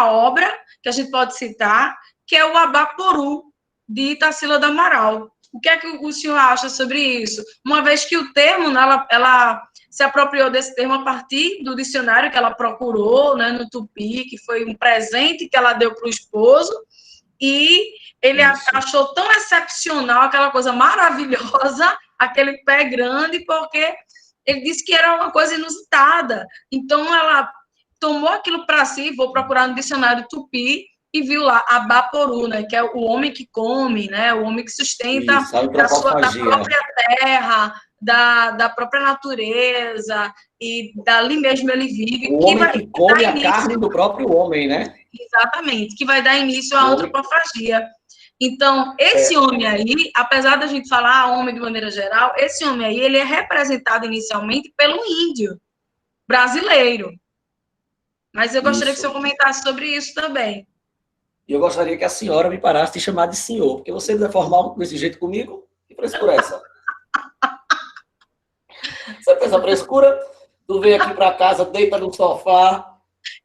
obra que a gente pode citar, que é o Abaporu, de Tarsila do Amaral. O que é que o senhor acha sobre isso? Uma vez que o termo, né, ela se apropriou desse termo a partir do dicionário que ela procurou, né, no Tupi, que foi um presente que ela deu para o esposo, e ele achou tão excepcional, aquela coisa maravilhosa, aquele pé grande, porque ele disse que era uma coisa inusitada. Então, ela tomou aquilo para si, vou procurar no dicionário Tupi, e viu lá Abaporu, né, que é o homem que come, né, o homem que sustenta da própria terra, da própria natureza, e dali mesmo ele vive. O homem que come a carne do próprio homem, né? Exatamente, que vai dar início à antropofagia. Então, esse homem aí, apesar da gente falar homem de maneira geral, esse homem aí, ele é representado inicialmente pelo índio brasileiro. Mas eu gostaria que o senhor comentasse sobre isso também. E eu gostaria que a senhora me parasse de chamar de senhor, porque você é formal desse jeito comigo, que frescura é essa? Você fez a frescura, tu veio aqui para casa, deita no sofá,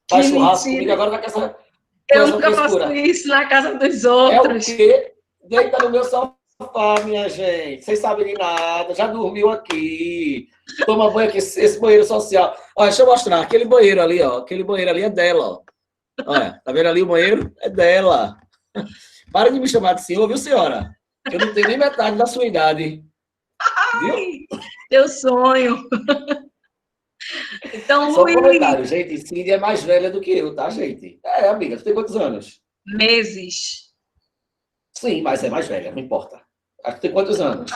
faz churrasco comigo, agora vai com essa eu nunca faço isso na casa dos outros. É o quê? Deita no meu sofá, minha gente. Vocês sabem de nada, já dormiu aqui. Toma banho aqui, esse banheiro social. Olha, deixa eu mostrar, aquele banheiro ali, ó. Aquele banheiro ali é dela, ó. Olha, tá vendo ali o banheiro? É dela. Para de me chamar de senhor, viu, senhora? Eu não tenho nem metade da sua idade. Viu? Ai, teu sonho. Então, só um comentário, gente. Cíndy é mais velha do que eu, tá, gente? Amiga, você tem quantos anos? Meses. Sim, mas é mais velha, não importa. Acho que tem quantos anos?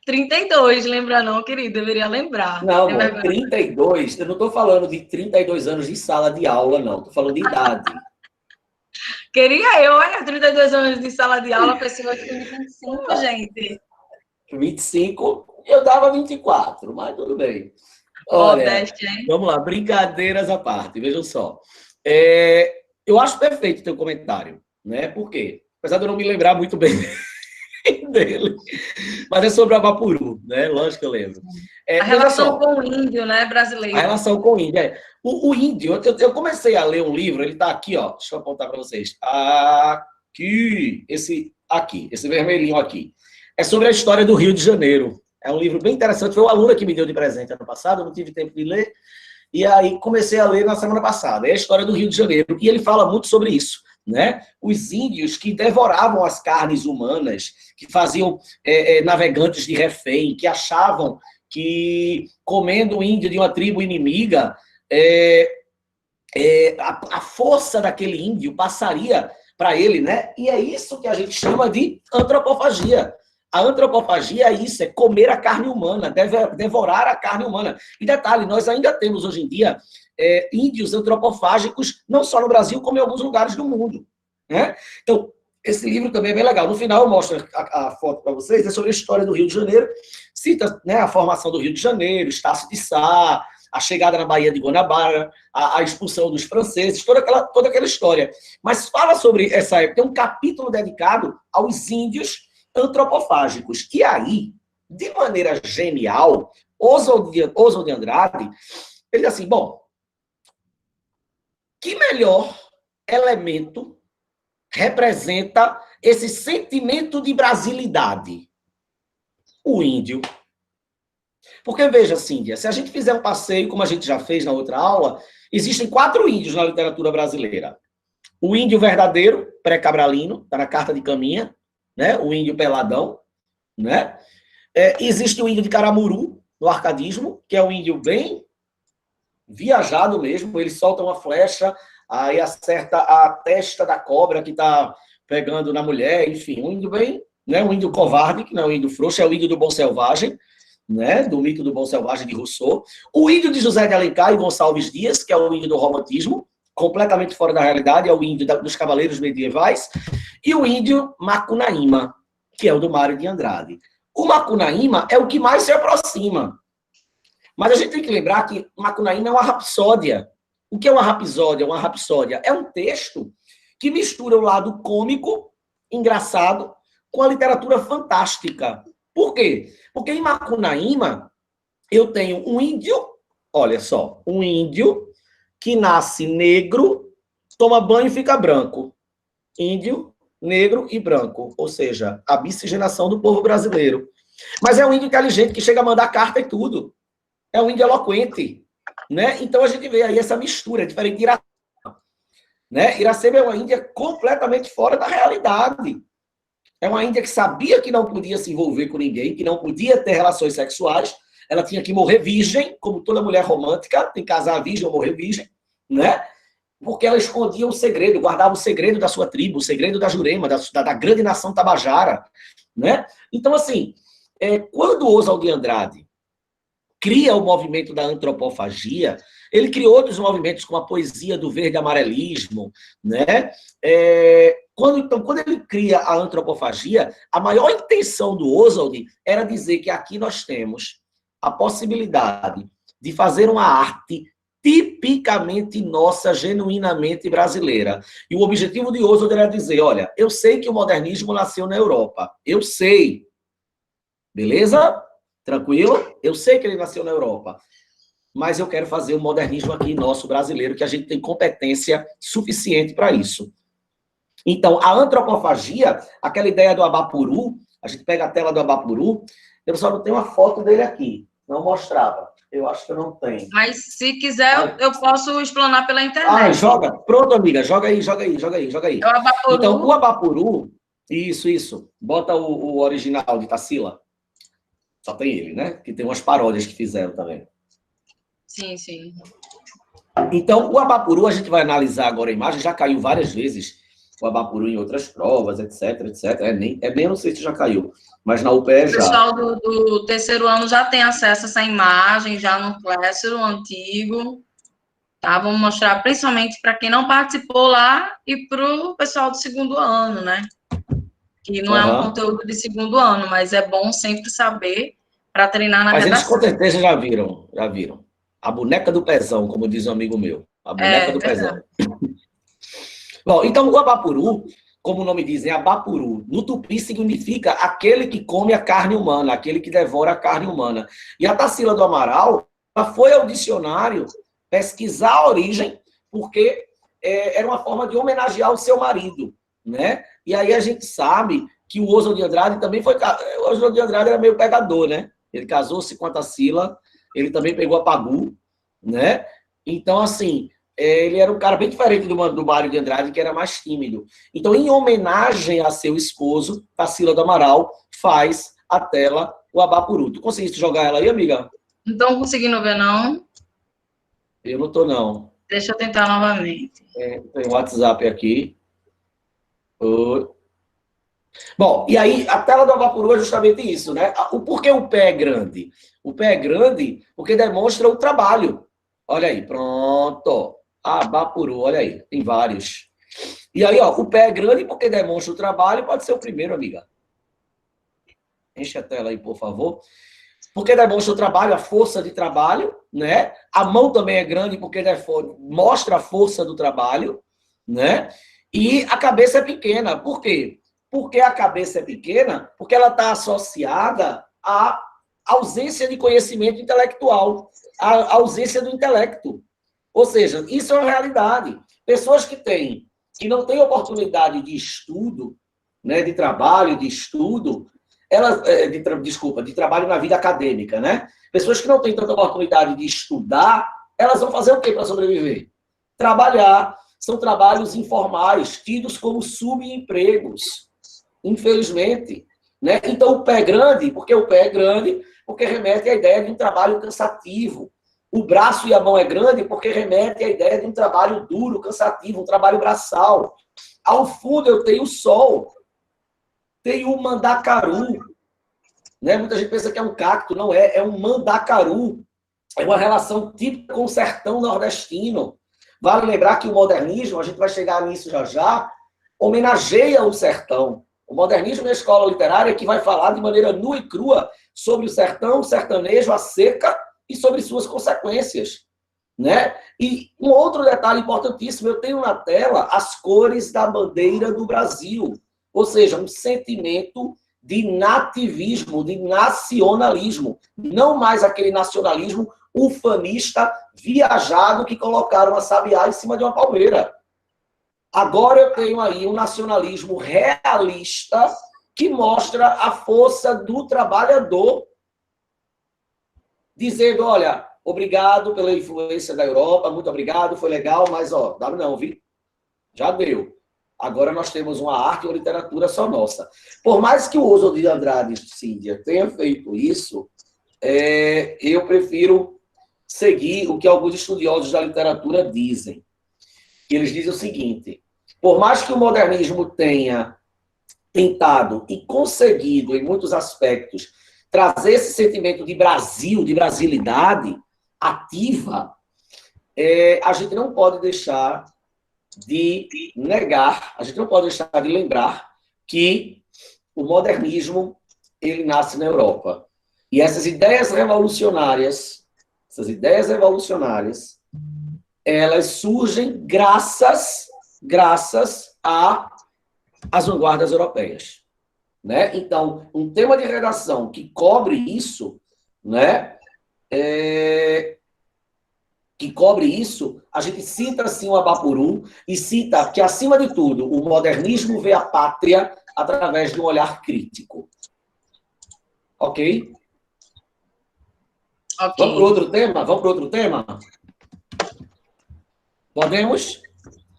32, lembra não, querido? Deveria lembrar. Não, amor, 32. Eu não estou falando de 32 anos de sala de aula, não. Estou falando de idade. Queria eu, olha, 32 anos de sala de aula, pessoas com 25, gente. 25, eu dava 24, mas tudo bem. Olha, vamos lá, brincadeiras à parte, vejam só. Eu acho perfeito o teu comentário, né? Por quê? Apesar de eu não me lembrar muito bem dele, mas é sobre o Abapuru, né? Lógico que eu lembro. A relação com o índio, né, brasileiro. A relação com o índio, O índio, eu comecei a ler um livro, ele está aqui, ó, deixa eu apontar para vocês. Aqui, esse vermelhinho aqui. É sobre a história do Rio de Janeiro. É um livro bem interessante, foi uma aluna que me deu de presente ano passado, eu não tive tempo de ler, e aí comecei a ler na semana passada. É a história do Rio de Janeiro, e ele fala muito sobre isso, né? Os índios que devoravam as carnes humanas, que faziam navegantes de refém, que achavam que comendo o índio de uma tribo inimiga, a força daquele índio passaria para ele, né? E é isso que a gente chama de antropofagia. A antropofagia é isso, é comer a carne humana, devorar a carne humana. E detalhe, nós ainda temos hoje em dia índios antropofágicos, não só no Brasil, como em alguns lugares do mundo, né? Então, esse livro também é bem legal. No final eu mostro a foto para vocês, é sobre a história do Rio de Janeiro, cita, né, a formação do Rio de Janeiro, Estácio de Sá, a chegada na Baía de Guanabara, a expulsão dos franceses, toda aquela história. Mas fala sobre essa época, tem um capítulo dedicado aos índios antropofágicos. E aí, de maneira genial, Oswald de Andrade, ele diz assim, bom, que melhor elemento representa esse sentimento de brasilidade? O índio. Porque, veja, Cíndia, se a gente fizer um passeio, como a gente já fez na outra aula, existem 4 índios na literatura brasileira. O índio verdadeiro, pré-cabralino, está na Carta de Caminha, né? O índio peladão, né? Existe o índio de Caramuru, no arcadismo, que é um índio bem viajado mesmo, ele solta uma flecha, aí acerta a testa da cobra que está pegando na mulher, enfim, um índio bem, né? Um índio covarde, que não é um índio frouxo, é o índio do Bom Selvagem, né? Do mito do Bom Selvagem de Rousseau. O índio de José de Alencar e Gonçalves Dias, que é o índio do romantismo, completamente fora da realidade, é o índio dos cavaleiros medievais, e o índio Macunaíma, que é o do Mário de Andrade. O Macunaíma é o que mais se aproxima. Mas a gente tem que lembrar que Macunaíma é uma rapsódia. O que é uma rapsódia? Uma rapsódia é um texto que mistura o lado cômico, engraçado, com a literatura fantástica. Por quê? Porque em Macunaíma eu tenho um índio, olha só, um índio que nasce negro, toma banho e fica branco. Índio, negro e branco. Ou seja, a miscigenação do povo brasileiro. Mas é um índio inteligente que chega a mandar carta e tudo. É um índio eloquente. Né? Então a gente vê aí essa mistura, diferente de Iracema. Né? Iracema é uma índia completamente fora da realidade. É uma índia que sabia que não podia se envolver com ninguém, que não podia ter relações sexuais. Ela tinha que morrer virgem, como toda mulher romântica, tem que casar virgem ou morrer virgem, né? Porque ela escondia o segredo, guardava o segredo da sua tribo, o segredo da Jurema, da grande nação tabajara, né? Então, assim, quando Oswald de Andrade cria o movimento da antropofagia, ele criou outros movimentos, como a poesia do verde amarelismo, né? Quando ele cria a antropofagia, a maior intenção do Oswald era dizer que aqui nós temos a possibilidade de fazer uma arte tipicamente nossa, genuinamente brasileira. E o objetivo de Oswald era dizer, olha, eu sei que o modernismo nasceu na Europa, eu sei, beleza? Tranquilo? Eu sei que ele nasceu na Europa, mas eu quero fazer o modernismo aqui nosso, brasileiro, que a gente tem competência suficiente para isso. Então, a antropofagia, aquela ideia do Abapuru, a gente pega a tela do Abapuru, eu só não tenho uma foto dele aqui, não mostrava. Eu acho que eu não tenho. Mas se quiser, eu posso explanar pela internet. Joga. Pronto, amiga, joga aí. É o Abapuru. Então, o Abapuru, isso. Bota o original de Tarsila. Só tem ele, né? Que tem umas paródias que fizeram também. Sim. Então, o Abapuru, a gente vai analisar agora a imagem, já caiu várias vezes. o Abapuru em outras provas, etc, etc. Nem não sei se já caiu, mas na UPE O já. pessoal do terceiro ano já tem acesso a essa imagem, já no Classroom antigo. Tá? Vamos mostrar principalmente para quem não participou lá e para o pessoal do segundo ano, né? Que não é um conteúdo de segundo ano, mas é bom sempre saber para treinar na Mas eles redação. com certeza já viram. A boneca do pezão, como diz um amigo meu. A boneca do pezão. Bom, então o Abapuru, como o nome diz, é Abapuru. No tupi significa aquele que come a carne humana, aquele que devora a carne humana. E a Tarsila do Amaral, ela foi ao dicionário pesquisar a origem, porque era uma forma de homenagear o seu marido, né? E aí a gente sabe que o Oswald de Andrade também foi... O Oswald de Andrade era meio pegador, né? Ele casou-se com a Tarsila, ele também pegou a Pagu, né? Então, assim, ele era um cara bem diferente do Mário de Andrade, que era mais tímido. Então, em homenagem a seu esposo, Tarsila do Amaral faz a tela o Abapuru. Tu conseguiste jogar ela aí, amiga? Não estão conseguindo ver, não? Eu não tô, não. Deixa eu tentar novamente. Tem um WhatsApp aqui. Bom, e aí a tela do Abapuru é justamente isso, né? Por que o pé é grande? O pé é grande porque demonstra o trabalho. Olha aí, pronto. Abapuru, olha aí, tem vários. E aí, ó, o pé é grande porque demonstra o trabalho, pode ser o primeiro, amiga. Enche a tela aí, por favor. Porque demonstra o trabalho, a força de trabalho, né? A mão também é grande porque mostra a força do trabalho, né? E a cabeça é pequena. Por quê? Porque a cabeça é pequena, porque ela está associada à ausência de conhecimento intelectual, à ausência do intelecto. Ou seja, isso é uma realidade. Pessoas que não têm oportunidade de estudo, né, de trabalho, de estudo, de trabalho na vida acadêmica, né? Pessoas que não têm tanta oportunidade de estudar, elas vão fazer o quê para sobreviver? Trabalhar. São trabalhos informais, tidos como subempregos, infelizmente. Né? Então, o pé é grande, porque remete à ideia de um trabalho cansativo. O braço e a mão é grande porque remete à ideia de um trabalho duro, cansativo, um trabalho braçal. Ao fundo eu tenho o sol, tenho o mandacaru. Né? Muita gente pensa que é um cacto, não é, é um mandacaru. É uma relação típica com o sertão nordestino. Vale lembrar que o modernismo, a gente vai chegar nisso já já, homenageia o sertão. O modernismo é a escola literária que vai falar de maneira nua e crua sobre o sertão, o sertanejo, a seca e sobre suas consequências. Né? E um outro detalhe importantíssimo, eu tenho na tela as cores da bandeira do Brasil, ou seja, um sentimento de nativismo, de nacionalismo, não mais aquele nacionalismo ufanista, viajado, que colocaram a sabiá em cima de uma palmeira. Agora eu tenho aí um nacionalismo realista que mostra a força do trabalhador, dizendo, olha, obrigado pela influência da Europa, muito obrigado, foi legal, mas, ó, não, vi? Já deu. Agora nós temos uma arte e uma literatura só nossa. Por mais que o Oswald de Andrade, Cíndia, tenha feito isso, eu prefiro seguir o que alguns estudiosos da literatura dizem. E eles dizem o seguinte, por mais que o modernismo tenha tentado e conseguido, em muitos aspectos, trazer esse sentimento de Brasil, de brasilidade ativa, a gente não pode deixar de negar, a gente não pode deixar de lembrar que o modernismo, ele nasce na Europa. E essas ideias revolucionárias, elas surgem graças às vanguardas europeias. Né? Então, um tema de redação que cobre isso, né? A gente cita, assim, o Abapuru e cita que, acima de tudo, o modernismo vê a pátria através de um olhar crítico. Ok? Vamos para outro tema? Podemos?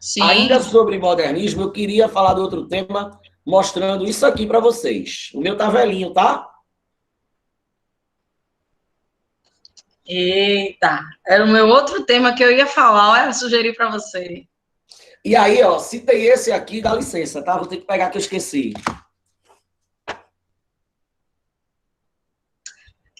Sim. Ainda sobre modernismo, eu queria falar de outro tema, mostrando isso aqui para vocês. O meu tá velhinho, tá? Eita, era o meu outro tema que eu ia falar, olha, sugerir para você. E aí, ó, citei esse aqui, dá licença, tá? Vou ter que pegar que eu esqueci.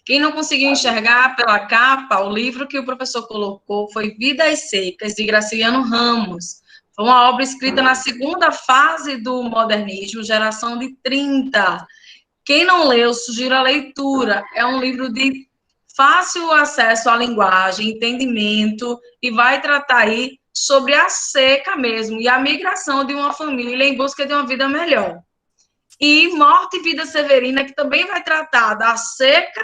Quem não conseguiu enxergar pela capa, o livro que o professor colocou foi Vidas Secas, de Graciliano Ramos. Foi uma obra escrita na segunda fase do modernismo, geração de 30. Quem não leu, sugiro a leitura. É um livro de fácil acesso à linguagem, entendimento, e vai tratar aí sobre a seca mesmo, e a migração de uma família em busca de uma vida melhor. E Morte e Vida Severina, que também vai tratar da seca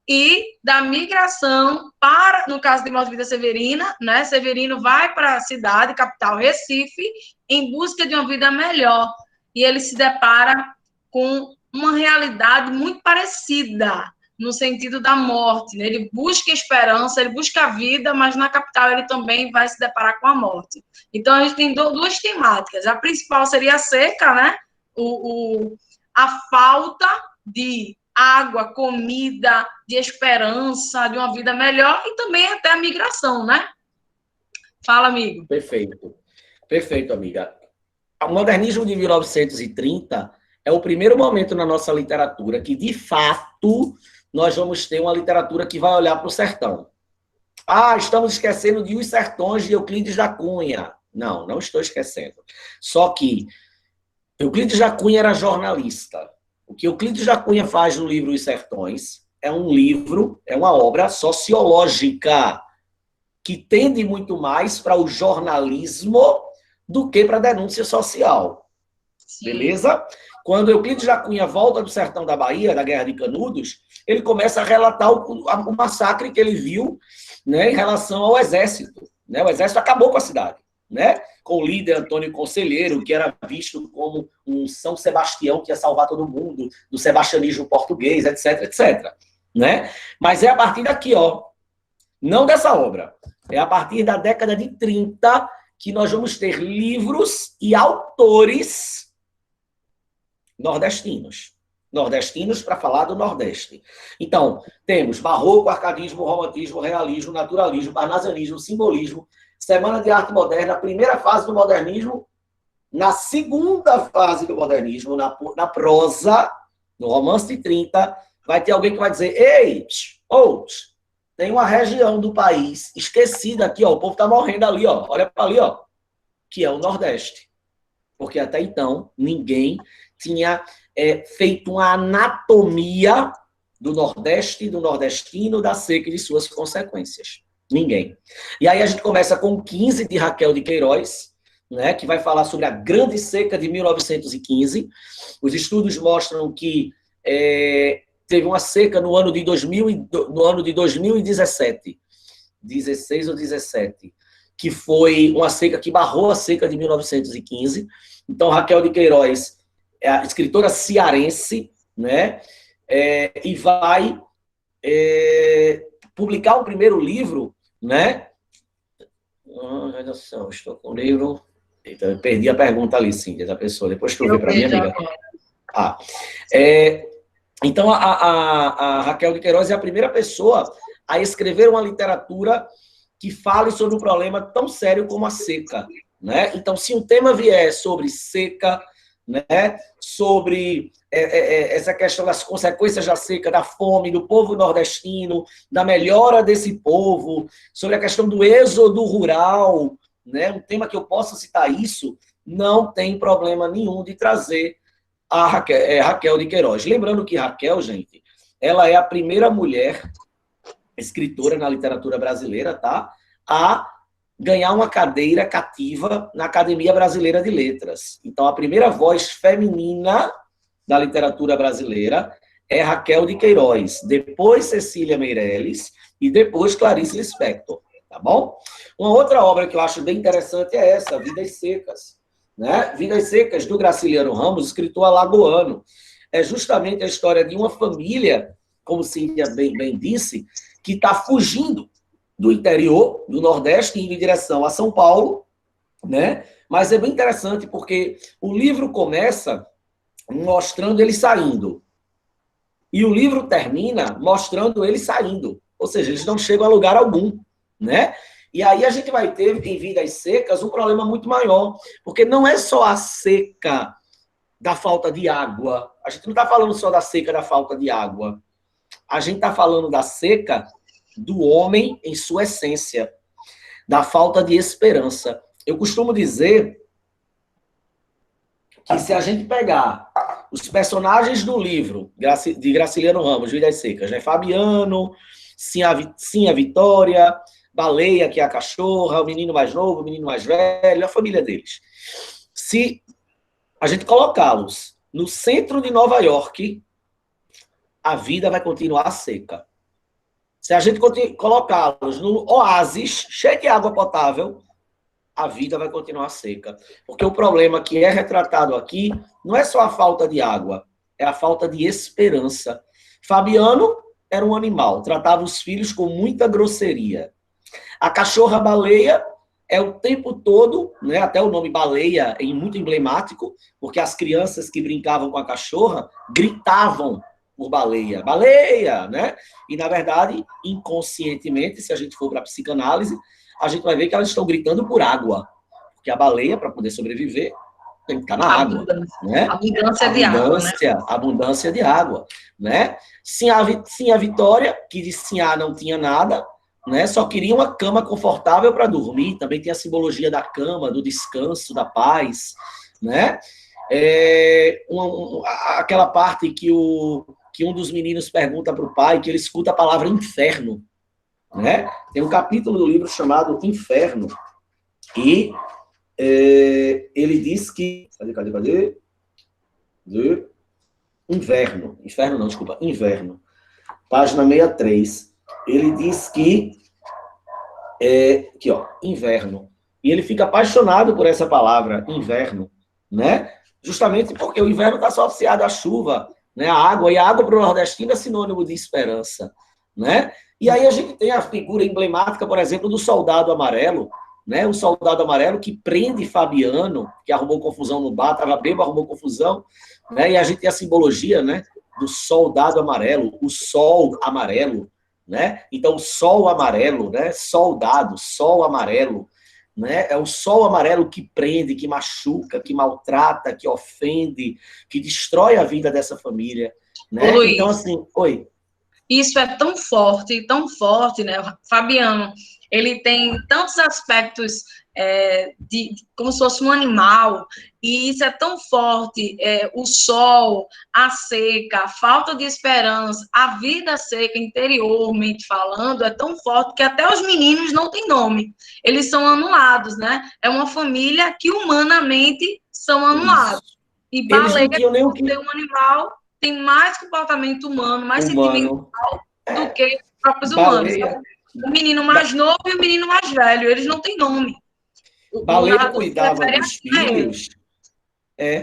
e da migração para, no caso de Morte e Vida Severina, né? Severino vai para a cidade, capital Recife, em busca de uma vida melhor. E ele se depara com uma realidade muito parecida, no sentido da morte, né? Ele busca esperança, ele busca a vida, mas na capital ele também vai se deparar com a morte. Então, a gente tem duas temáticas. A principal seria a seca, né? A falta de água, comida, de esperança, de uma vida melhor, e também até a migração, né? Fala, amigo. Perfeito. Perfeito, amiga. O modernismo de 1930 é o primeiro momento na nossa literatura que, de fato, nós vamos ter uma literatura que vai olhar para o sertão. Ah, estamos esquecendo de Os Sertões de Euclides da Cunha. Não, não estou esquecendo. Só que Euclides da Cunha era jornalista. O que Euclides da Cunha faz no livro Os Sertões é um livro, é uma obra sociológica que tende muito mais para o jornalismo do que para a denúncia social. Sim. Beleza? Quando Euclides da Cunha volta do sertão da Bahia, da Guerra de Canudos, ele começa a relatar o massacre que ele viu, né, em relação ao exército. Né? O exército acabou com a cidade, né? Com o líder Antônio Conselheiro, que era visto como um São Sebastião que ia salvar todo mundo, do sebastianismo português, etc, etc. Né? Mas é a partir daqui, ó, não dessa obra, é a partir da década de 30 que nós vamos ter livros e autores nordestinos. Nordestinos para falar do Nordeste. Então, temos barroco, arcadismo, romantismo, realismo, naturalismo, parnasianismo, simbolismo, Semana de Arte Moderna, a primeira fase do modernismo, na segunda fase do modernismo, na prosa, no romance de 30, vai ter alguém que vai dizer, ei, tem uma região do país esquecida aqui, ó, o povo está morrendo ali, ó, olha para ali, ó, que é o Nordeste. Porque até então, ninguém tinha feito uma anatomia do Nordeste, do nordestino, da seca e de suas consequências. Ninguém. E aí a gente começa com 15 de Raquel de Queiroz, né, que vai falar sobre a grande seca de 1915. Os estudos mostram que teve uma seca no ano de 2017, 16 ou 17, que foi uma seca que barrou a seca de 1915. Então, Raquel de Queiroz é a escritora cearense, né, e vai publicar o primeiro livro, né? Estou com o livro. Então, eu perdi a pergunta ali, Cíntia, da pessoa. Depois que eu vi para mim, amiga. Então, a Raquel de Queiroz é a primeira pessoa a escrever uma literatura que fale sobre um problema tão sério como a seca, né? Então, se um tema vier sobre seca, né, sobre essa questão das consequências da seca, da fome, do povo nordestino, da melhora desse povo, sobre a questão do êxodo rural, né, um tema que eu possa citar isso, não tem problema nenhum de trazer a Raquel de Queiroz. Lembrando que Raquel, gente, ela é a primeira mulher escritora na literatura brasileira, tá, a ganhar uma cadeira cativa na Academia Brasileira de Letras. Então, a primeira voz feminina da literatura brasileira é Raquel de Queiroz, depois Cecília Meirelles e depois Clarice Lispector, tá bom? Uma outra obra que eu acho bem interessante é essa, Vidas Secas, né? Vidas Secas, do Graciliano Ramos, escritor alagoano. É justamente a história de uma família, como Cíntia bem disse, que está fugindo do interior, do Nordeste, indo em direção a São Paulo, né? Mas é bem interessante porque o livro começa mostrando ele saindo. E o livro termina mostrando ele saindo. Ou seja, eles não chegam a lugar algum, né? E aí a gente vai ter, em vidas secas, um problema muito maior, porque não é só a seca da falta de água. A gente não está falando só da seca da falta de água. A gente está falando da seca do homem em sua essência, da falta de esperança. Eu costumo dizer que se a gente pegar os personagens do livro de Graciliano Ramos, Vidas Secas, né? Fabiano, Sim a Vitória, Baleia, que é a cachorra, o menino mais novo, o menino mais velho, a família deles. Se a gente colocá-los no centro de Nova York, a vida vai continuar seca. Se a gente colocá-los no oásis, cheio de água potável, a vida vai continuar seca. Porque o problema que é retratado aqui não é só a falta de água, é a falta de esperança. Fabiano era um animal, tratava os filhos com muita grosseria. A cachorra baleia é o tempo todo, né, até o nome baleia é muito emblemático, porque as crianças que brincavam com a cachorra gritavam por baleia, baleia, né? E, na verdade, inconscientemente, se a gente for para a psicanálise, a gente vai ver que elas estão gritando por água. Porque a baleia, para poder sobreviver, tem que estar na água. Né? Abundância de água, né? Abundância de água. Né? Sim, a Vitória, que de Sinhá não tinha nada, né? Só queria uma cama confortável para dormir. Também tem a simbologia da cama, do descanso, da paz. Né? Aquela parte que um dos meninos pergunta para o pai, que ele escuta a palavra inferno. Né? Tem um capítulo do livro chamado Inferno, e ele diz que... Cadê? Inverno. Página 63. Ele diz que... aqui, ó, inverno. E ele fica apaixonado por essa palavra, inverno, né? Justamente porque o inverno está associado à chuva, né? A água, e a água para o nordestino é sinônimo de esperança, né? E aí a gente tem a figura emblemática, por exemplo, do soldado amarelo, né? O soldado amarelo que prende Fabiano, que arrumou confusão no bar, estava bêbado, arrumou confusão, né? E a gente tem a simbologia, né, do soldado amarelo, o sol amarelo, né? Então, o sol amarelo, né? Soldado, sol amarelo, né? É o sol amarelo que prende, que machuca, que maltrata, que ofende, que destrói a vida dessa família, né? Luiz, então, assim, oi. Isso é tão forte, né? Fabiano, ele tem tantos aspectos como se fosse um animal, e isso é tão forte, o sol, a seca, a falta de esperança, a vida seca, interiormente falando, é tão forte que até os meninos não têm nome, eles são anulados, né? É uma família que humanamente são anulados. E baleia, por ser um animal, tem mais comportamento humano, mais sentimental do que os próprios humanos. Então, o menino mais novo e o menino mais velho, eles não têm nome. Baleia cuidava dos filhos.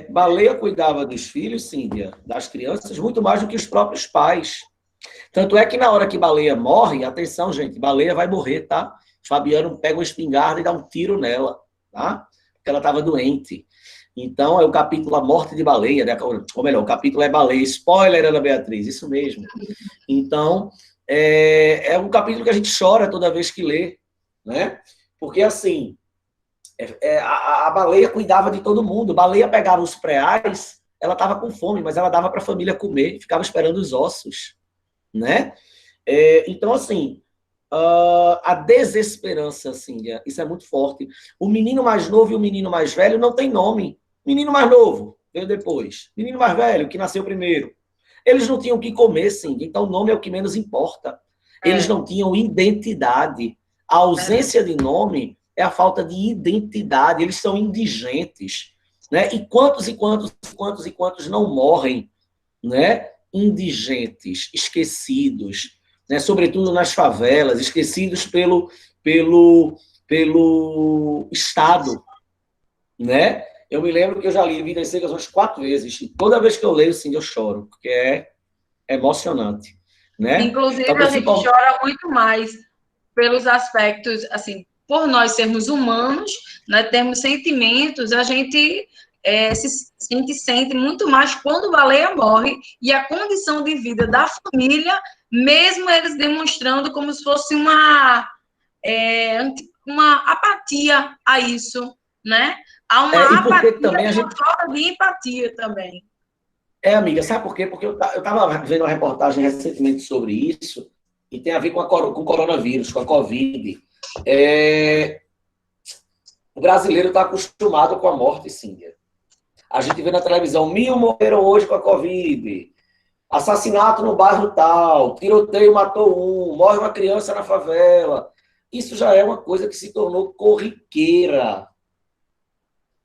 Baleia cuidava dos filhos, Cíndia, das crianças, muito mais do que os próprios pais. Tanto é que na hora que Baleia morre, atenção, gente, Baleia vai morrer, tá? Fabiano pega uma espingarda e dá um tiro nela, tá? Porque ela estava doente. Então, é o capítulo A Morte de Baleia, né? Ou melhor, o capítulo é Baleia. Spoiler, Ana Beatriz, isso mesmo. Então, é um capítulo que a gente chora toda vez que lê, né? Porque, assim, a baleia cuidava de todo mundo. Baleia pegava os preais, ela estava com fome, mas ela dava para a família comer, ficava esperando os ossos, né? Então, assim, a desesperança, assim, isso é muito forte. O menino mais novo e o menino mais velho não tem nome. Menino mais novo veio depois. Menino mais velho, que nasceu primeiro. Eles não tinham o que comer, sim. Então, o nome é o que menos importa. Eles não tinham identidade. A ausência de nome é a falta de identidade. Eles são indigentes, né? E quantos não morrem, né? Indigentes, esquecidos, né? Sobretudo nas favelas, esquecidos pelo Estado, né? Eu me lembro que eu já li Vidas Secas umas 4 vezes, e toda vez que eu leio, sim, eu choro, porque é emocionante, né? Inclusive, então, a gente chora muito mais pelos aspectos, assim, por nós sermos humanos, né, termos sentimentos, a gente sente muito mais quando Baleia morre, e a condição de vida da família, mesmo eles demonstrando como se fosse uma apatia a isso, né? Há uma E porque apatia também e uma falta de empatia também. Amiga, sabe por quê? Porque eu estava vendo uma reportagem recentemente sobre isso, e tem a ver com o coronavírus, com a Covid. O brasileiro está acostumado com a morte, Cíndia. A gente vê na televisão, 1000 morreram hoje com a Covid, assassinato no bairro tal, tiroteio matou um, morre uma criança na favela. Isso já é uma coisa que se tornou corriqueira.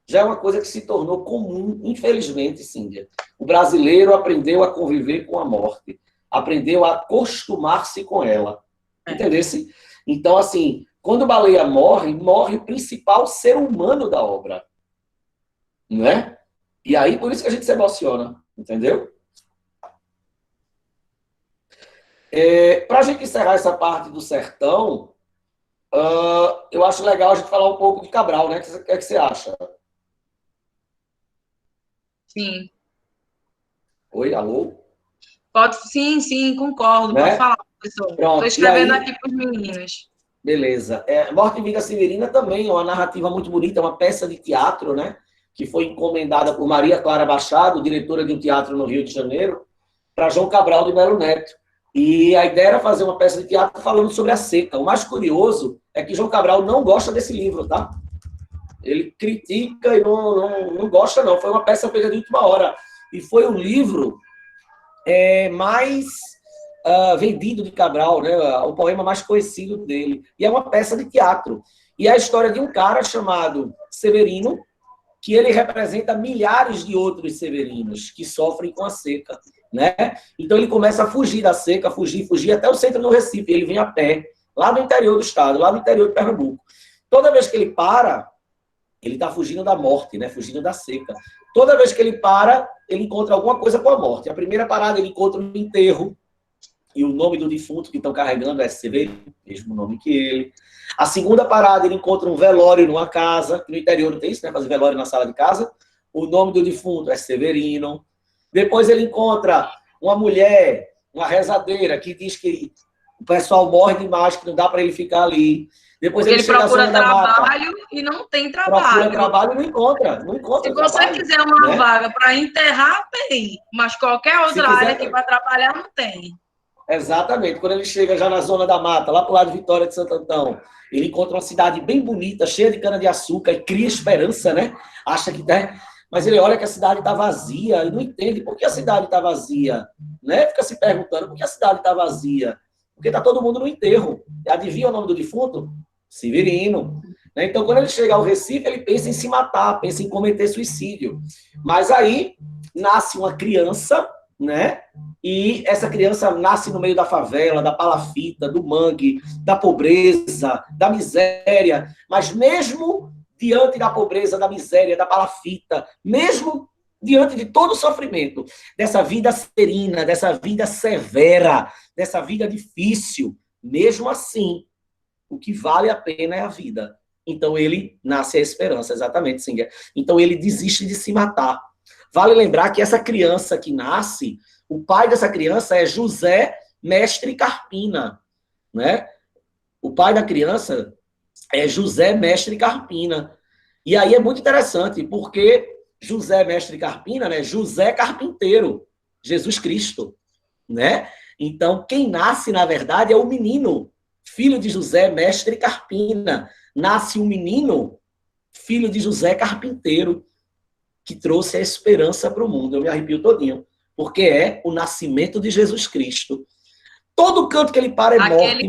Já é uma coisa que se tornou comum, infelizmente, Cíndia. O brasileiro aprendeu a conviver com a morte, aprendeu a acostumar-se com ela. Entendesse? Então, assim, quando Baleia morre, morre o principal ser humano da obra. Não é? E aí, por isso que a gente se emociona. Entendeu? Para a gente encerrar essa parte do sertão, eu acho legal a gente falar um pouco de Cabral, né? O que você acha? Sim. Oi, alô? Sim, concordo. Né? Pode falar, professor. Estou escrevendo aqui para os meninos. Beleza. Morte e Vida Severina também é uma narrativa muito bonita, é uma peça de teatro, né? Que foi encomendada por Maria Clara Machado, diretora de um teatro no Rio de Janeiro, para João Cabral de Melo Neto. E a ideia era fazer uma peça de teatro falando sobre a seca. O mais curioso é que João Cabral não gosta desse livro, tá? Ele critica e não gosta, não. Foi uma peça feita de última hora. E foi o livro mais vendido de Cabral, né? O poema mais conhecido dele. E é uma peça de teatro. E é a história de um cara chamado Severino, que ele representa milhares de outros severinos que sofrem com a seca, né? Então ele começa a fugir da seca, fugir até o centro do Recife. Ele vem a pé, lá no interior do estado, lá no interior de Pernambuco. Toda vez que ele para, ele está fugindo da morte, né? Fugindo da seca. Toda vez que ele para, ele encontra alguma coisa com a morte. A primeira parada, ele encontra um enterro, e o nome do defunto que estão carregando é Severino, mesmo nome que ele. A segunda parada, ele encontra um velório numa casa, que no interior não tem isso, né? Fazer velório na sala de casa. O nome do defunto é Severino. Depois ele encontra uma mulher, uma rezadeira, que diz que o pessoal morre demais, que não dá para ele ficar ali. Depois ele procura trabalho e não tem trabalho. Procura trabalho e não encontra. Se você quiser uma vaga para enterrar, tem. Mas qualquer outra área que vai trabalhar, não tem. Exatamente. Quando ele chega já na zona da mata, lá para o lado de Vitória de Santo Antão, ele encontra uma cidade bem bonita, cheia de cana-de-açúcar, e cria esperança, né? Acha que tem... Mas ele olha que a cidade está vazia e não entende por que a cidade está vazia, né? Fica se perguntando por que a cidade está vazia. Porque está todo mundo no enterro. Adivinha o nome do defunto? Severino. Então, quando ele chega ao Recife, ele pensa em se matar, pensa em cometer suicídio. Mas aí nasce uma criança, né? E essa criança nasce no meio da favela, da palafita, do mangue, da pobreza, da miséria. Mas mesmo diante da pobreza, da miséria, da palafita, mesmo diante de todo o sofrimento, dessa vida serena, dessa vida severa, dessa vida difícil, mesmo assim, o que vale a pena é a vida. Então ele nasce a esperança, exatamente, Singer. Então ele desiste de se matar. Vale lembrar que essa criança que nasce, o pai dessa criança é José Mestre Carpina, né? O pai da criança é José Mestre Carpina. E aí é muito interessante, porque José Mestre Carpina, né? José Carpinteiro, Jesus Cristo, né? Então, quem nasce, na verdade, é o menino, filho de José Mestre Carpina. Nasce um menino, filho de José Carpinteiro, que trouxe a esperança para o mundo. Eu me arrepio todinho, porque é o nascimento de Jesus Cristo. Todo canto que ele para é morte,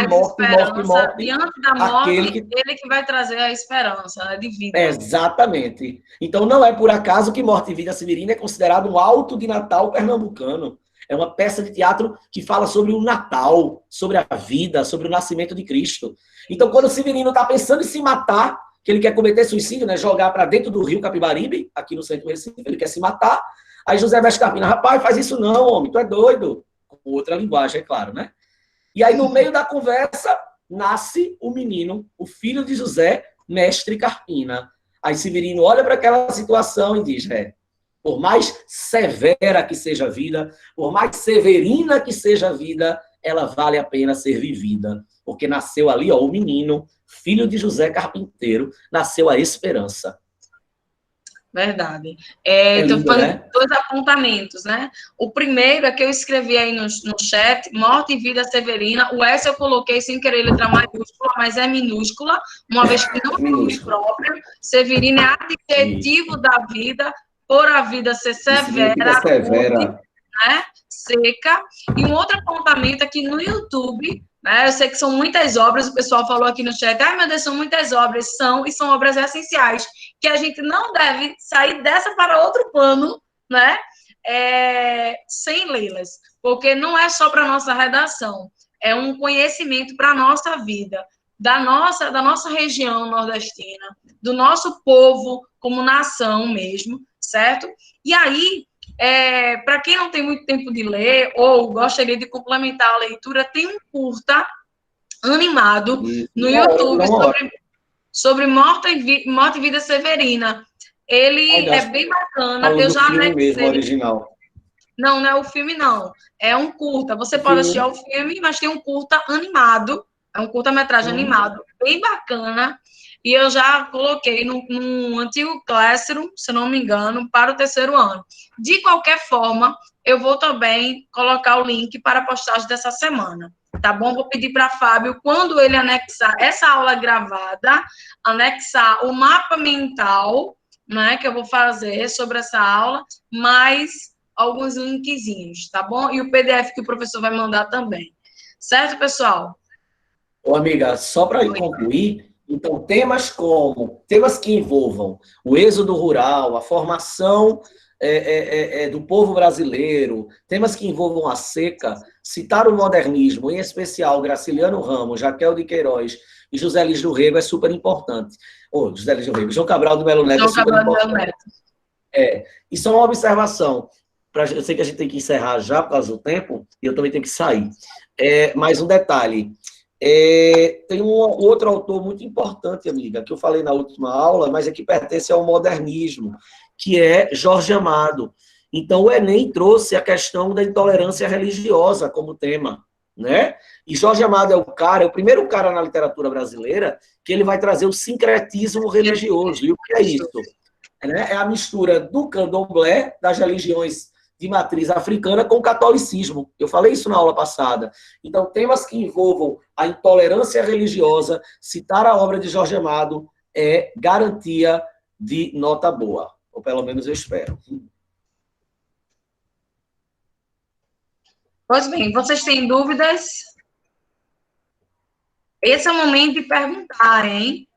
morte. Diante da morte, ele que vai trazer a esperança, né, de vida. Exatamente. Então, não é por acaso que Morte e Vida Severina é considerado um alto de Natal pernambucano. É uma peça de teatro que fala sobre o Natal, sobre a vida, sobre o nascimento de Cristo. Então, quando o Severino está pensando em se matar, que ele quer cometer suicídio, né, jogar para dentro do rio Capibaribe, aqui no centro do Recife, ele quer se matar, aí José Mestre Carpina, rapaz, faz isso não, homem, tu é doido. Com outra linguagem, é claro, né? E aí, no meio da conversa, nasce o menino, o filho de José, Mestre Carpina. Aí Severino olha para aquela situação e diz, por mais severa que seja a vida, por mais severina que seja a vida, ela vale a pena ser vivida, porque nasceu ali, ó, o menino, filho de José Carpinteiro, nasceu a esperança. Verdade. Lindo, Então, né? 2 apontamentos, né? O primeiro é que eu escrevi aí no chat, Morte e Vida Severina. O S eu coloquei sem querer letra maiúscula, mas é minúscula, uma vez que não é nome próprio. Severina é adjetivo da vida, por a vida ser severa, severa, né? Seca. E um outro apontamento aqui no YouTube, né? Eu sei que são muitas obras, o pessoal falou aqui no chat, ai meu Deus, são muitas obras, e são obras essenciais, que a gente não deve sair dessa para outro plano, né? Sem lê-las, porque não é só para a nossa redação, é um conhecimento para a nossa vida, da nossa região nordestina, do nosso povo como nação mesmo, certo? E aí, para quem não tem muito tempo de ler, ou gostaria de complementar a leitura, tem um curta animado no YouTube sobre Morte e Vida Severina. Ele é bem bacana. Eu já anexei mesmo, original. Não é o filme, não. É um curta. Você pode assistir ao filme, mas tem um curta animado. É um curta-metragem animado, bem bacana. E eu já coloquei no antigo Classroom, se não me engano, para o 3º ano. De qualquer forma, eu vou também colocar o link para a postagem dessa semana. Tá bom? Vou pedir para Fábio, quando ele anexar essa aula gravada, anexar o mapa mental, né, que eu vou fazer sobre essa aula, mais alguns linkzinhos, tá bom? E o PDF que o professor vai mandar também. Certo, pessoal? Ô, amiga, só para concluir, então, temas que envolvam o êxodo rural, a formação do povo brasileiro, temas que envolvam a seca, citar o modernismo, em especial Graciliano Ramos, Jaquel de Queiroz e José Liz do Rego é super importante. José Liz do Rego, João Cabral do Melo Neto é super importante. E só uma observação, eu sei que a gente tem que encerrar já por causa do tempo, e eu também tenho que sair. Mais um detalhe. Tem um outro autor muito importante, amiga, que eu falei na última aula, mas é que pertence ao modernismo, que é Jorge Amado. Então, o Enem trouxe a questão da intolerância religiosa como tema, né? E Jorge Amado é o primeiro cara na literatura brasileira que ele vai trazer o sincretismo religioso. E o que é isso? É a mistura do candomblé, das religiões de matriz africana, com o catolicismo. Eu falei isso na aula passada. Então, temas que envolvam a intolerância religiosa, citar a obra de Jorge Amado é garantia de nota boa. Ou pelo menos eu espero. Pois bem, vocês têm dúvidas? Esse é o momento de perguntar, hein?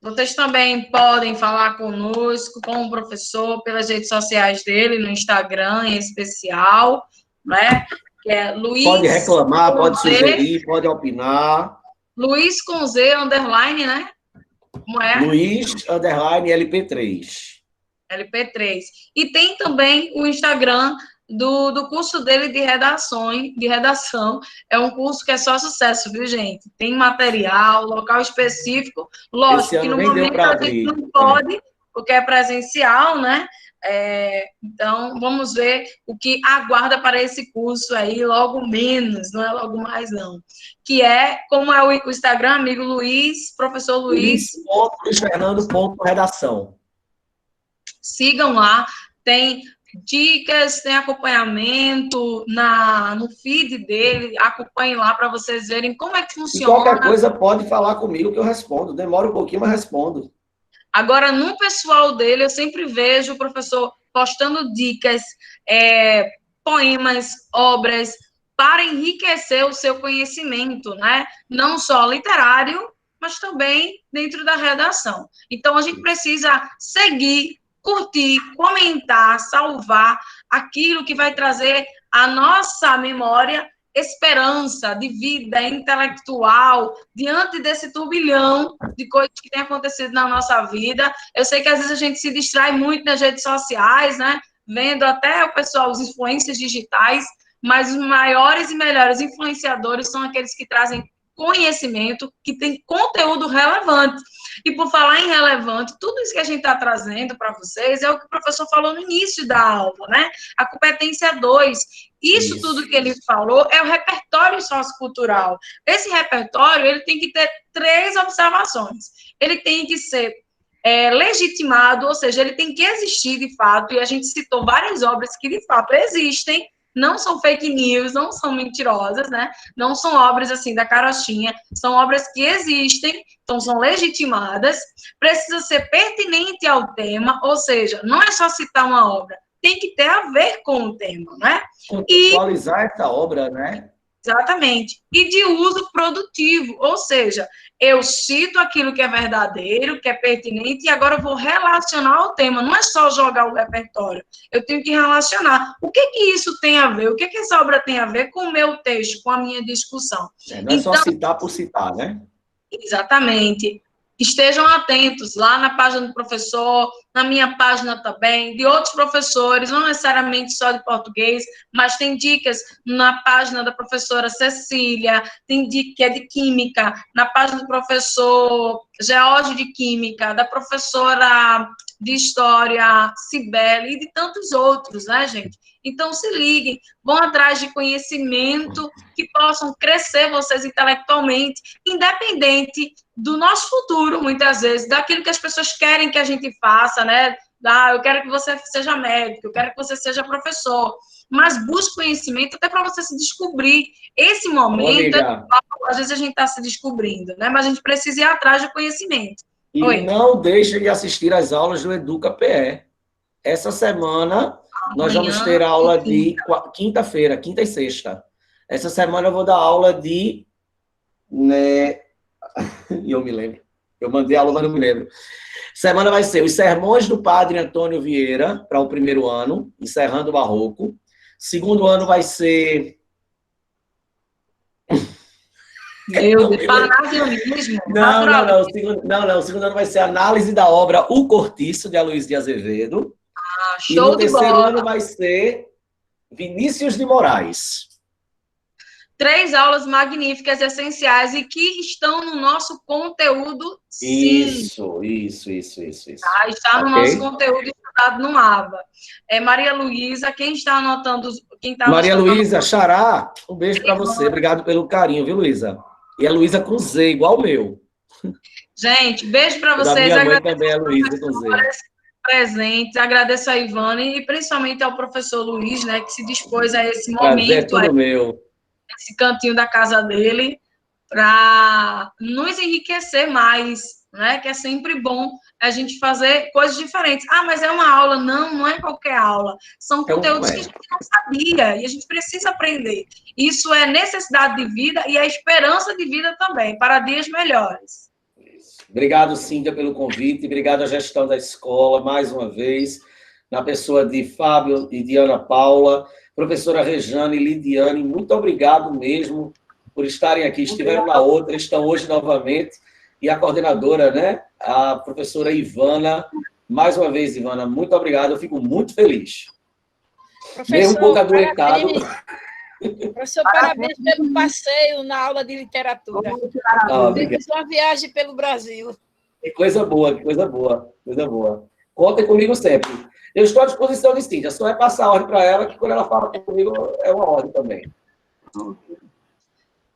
Vocês também podem falar conosco, com o professor, pelas redes sociais dele, no Instagram em especial, né? Que é Luiz. Pode reclamar, pode sugerir, pode opinar. Luiz com Z, underline, né? Como é? Luiz, underline, LP3. LP3. E tem também o Instagram do curso dele de redação. É um curso que é só sucesso, viu, gente? Tem material, local específico. Lógico que no momento a gente não pode, porque é presencial, né? Então, vamos ver o que aguarda para esse curso aí, logo menos, não é logo mais, não. Que é, como é o Instagram, amigo Luiz, professor Luiz. Fernando.redação. Sigam lá, tem dicas, tem acompanhamento no feed dele, acompanhem lá para vocês verem como é que funciona. E qualquer coisa pode falar comigo que eu respondo. Demora um pouquinho, mas respondo. Agora, no pessoal dele, eu sempre vejo o professor postando dicas, poemas, obras, para enriquecer o seu conhecimento, né? Não só literário, mas também dentro da redação. Então, a gente precisa seguir, curtir, comentar, salvar aquilo que vai trazer à nossa memória esperança de vida intelectual diante desse turbilhão de coisas que tem acontecido na nossa vida. Eu sei que às vezes a gente se distrai muito nas redes sociais, né? Vendo até o pessoal, os influencers digitais, mas os maiores e melhores influenciadores são aqueles que trazem conhecimento, que tem conteúdo relevante. E por falar em relevante, tudo isso que a gente está trazendo para vocês é o que o professor falou no início da aula, né? A competência 2. Isso tudo que ele falou é o repertório sociocultural. Esse repertório, ele tem que ter 3 observações. Ele tem que ser legitimado, ou seja, ele tem que existir de fato, e a gente citou várias obras que de fato existem, não são fake news, não são mentirosas, né? Não são obras assim da carochinha, são obras que existem, então são legitimadas, precisa ser pertinente ao tema, ou seja, não é só citar uma obra, tem que ter a ver com o tema, né? Contextualizar essa obra, né? Exatamente. E de uso produtivo, ou seja, eu cito aquilo que é verdadeiro, que é pertinente, e agora eu vou relacionar ao tema. Não é só jogar o repertório. Eu tenho que relacionar. O que isso tem a ver? O que essa obra tem a ver com o meu texto, com a minha discussão? Não é só citar por citar, né? Exatamente. Estejam atentos lá na página do professor, na minha página também, de outros professores, não necessariamente só de português, mas tem dicas na página da professora Cecília, tem dica que é de química, na página do professor Geórgio de Química, da professora de História Cibele e de tantos outros, né, gente? Então, se liguem, vão atrás de conhecimento que possam crescer vocês intelectualmente, independente do nosso futuro, muitas vezes, daquilo que as pessoas querem que a gente faça, né? Eu quero que você seja médico, eu quero que você seja professor, mas busque conhecimento até para você se descobrir. Esse momento, às vezes a gente está se descobrindo, né? Mas a gente precisa ir atrás do conhecimento. E não deixe de assistir às aulas do Educa PE. Essa semana nós vamos ter aula de quinta-feira, quinta e sexta. Essa semana eu vou dar aula de... né? Eu me lembro. Eu mandei aula, mas não me lembro. Semana vai ser os sermões do padre Antônio Vieira, para o primeiro ano, encerrando o Barroco. Segundo ano vai ser... Meu Deus, panasionismo. Não. O segundo ano vai ser análise da obra O Cortiço, de Aloysio de Azevedo. Show e no de terceiro bola. ano vai ser Vinícius de Moraes. 3 aulas magníficas, essenciais, e que estão no nosso conteúdo, sim. Isso. Tá? Está no nosso conteúdo estudado no ABA. Maria Luísa, quem está anotando... Maria Luísa, Xará, um beijo para você. Obrigado pelo carinho, viu, Luísa? E a Luísa com Z, igual o meu. Gente, beijo para vocês. Da minha mãe também, a Luísa com Z. Presentes, agradeço a Ivane e principalmente ao professor Luiz, né, que se dispôs a esse momento, todo meu. Esse cantinho da casa dele, para nos enriquecer mais, né, que é sempre bom a gente fazer coisas diferentes. Mas é uma aula. Não é qualquer aula. São conteúdos que a gente não sabia e a gente precisa aprender. Isso é necessidade de vida e é esperança de vida também, para dias melhores. Obrigado, Cíntia, pelo convite. Obrigado à gestão da escola, mais uma vez, na pessoa de Fábio e de Ana Paula, professora Rejane e Lidiane, muito obrigado mesmo por estarem aqui. Estiveram na outra, estão hoje novamente. E a coordenadora, né, a professora Ivana. Mais uma vez, Ivana, muito obrigado. Eu fico muito feliz. Professor, meio um pouco adoentado. Professor, parabéns pelo passeio na aula de literatura. Fiz uma viagem pelo Brasil. Que coisa boa, que coisa boa, coisa boa. Contem comigo sempre. Eu estou à disposição de Cíntia, só é passar a ordem para ela, que quando ela fala comigo é uma ordem também.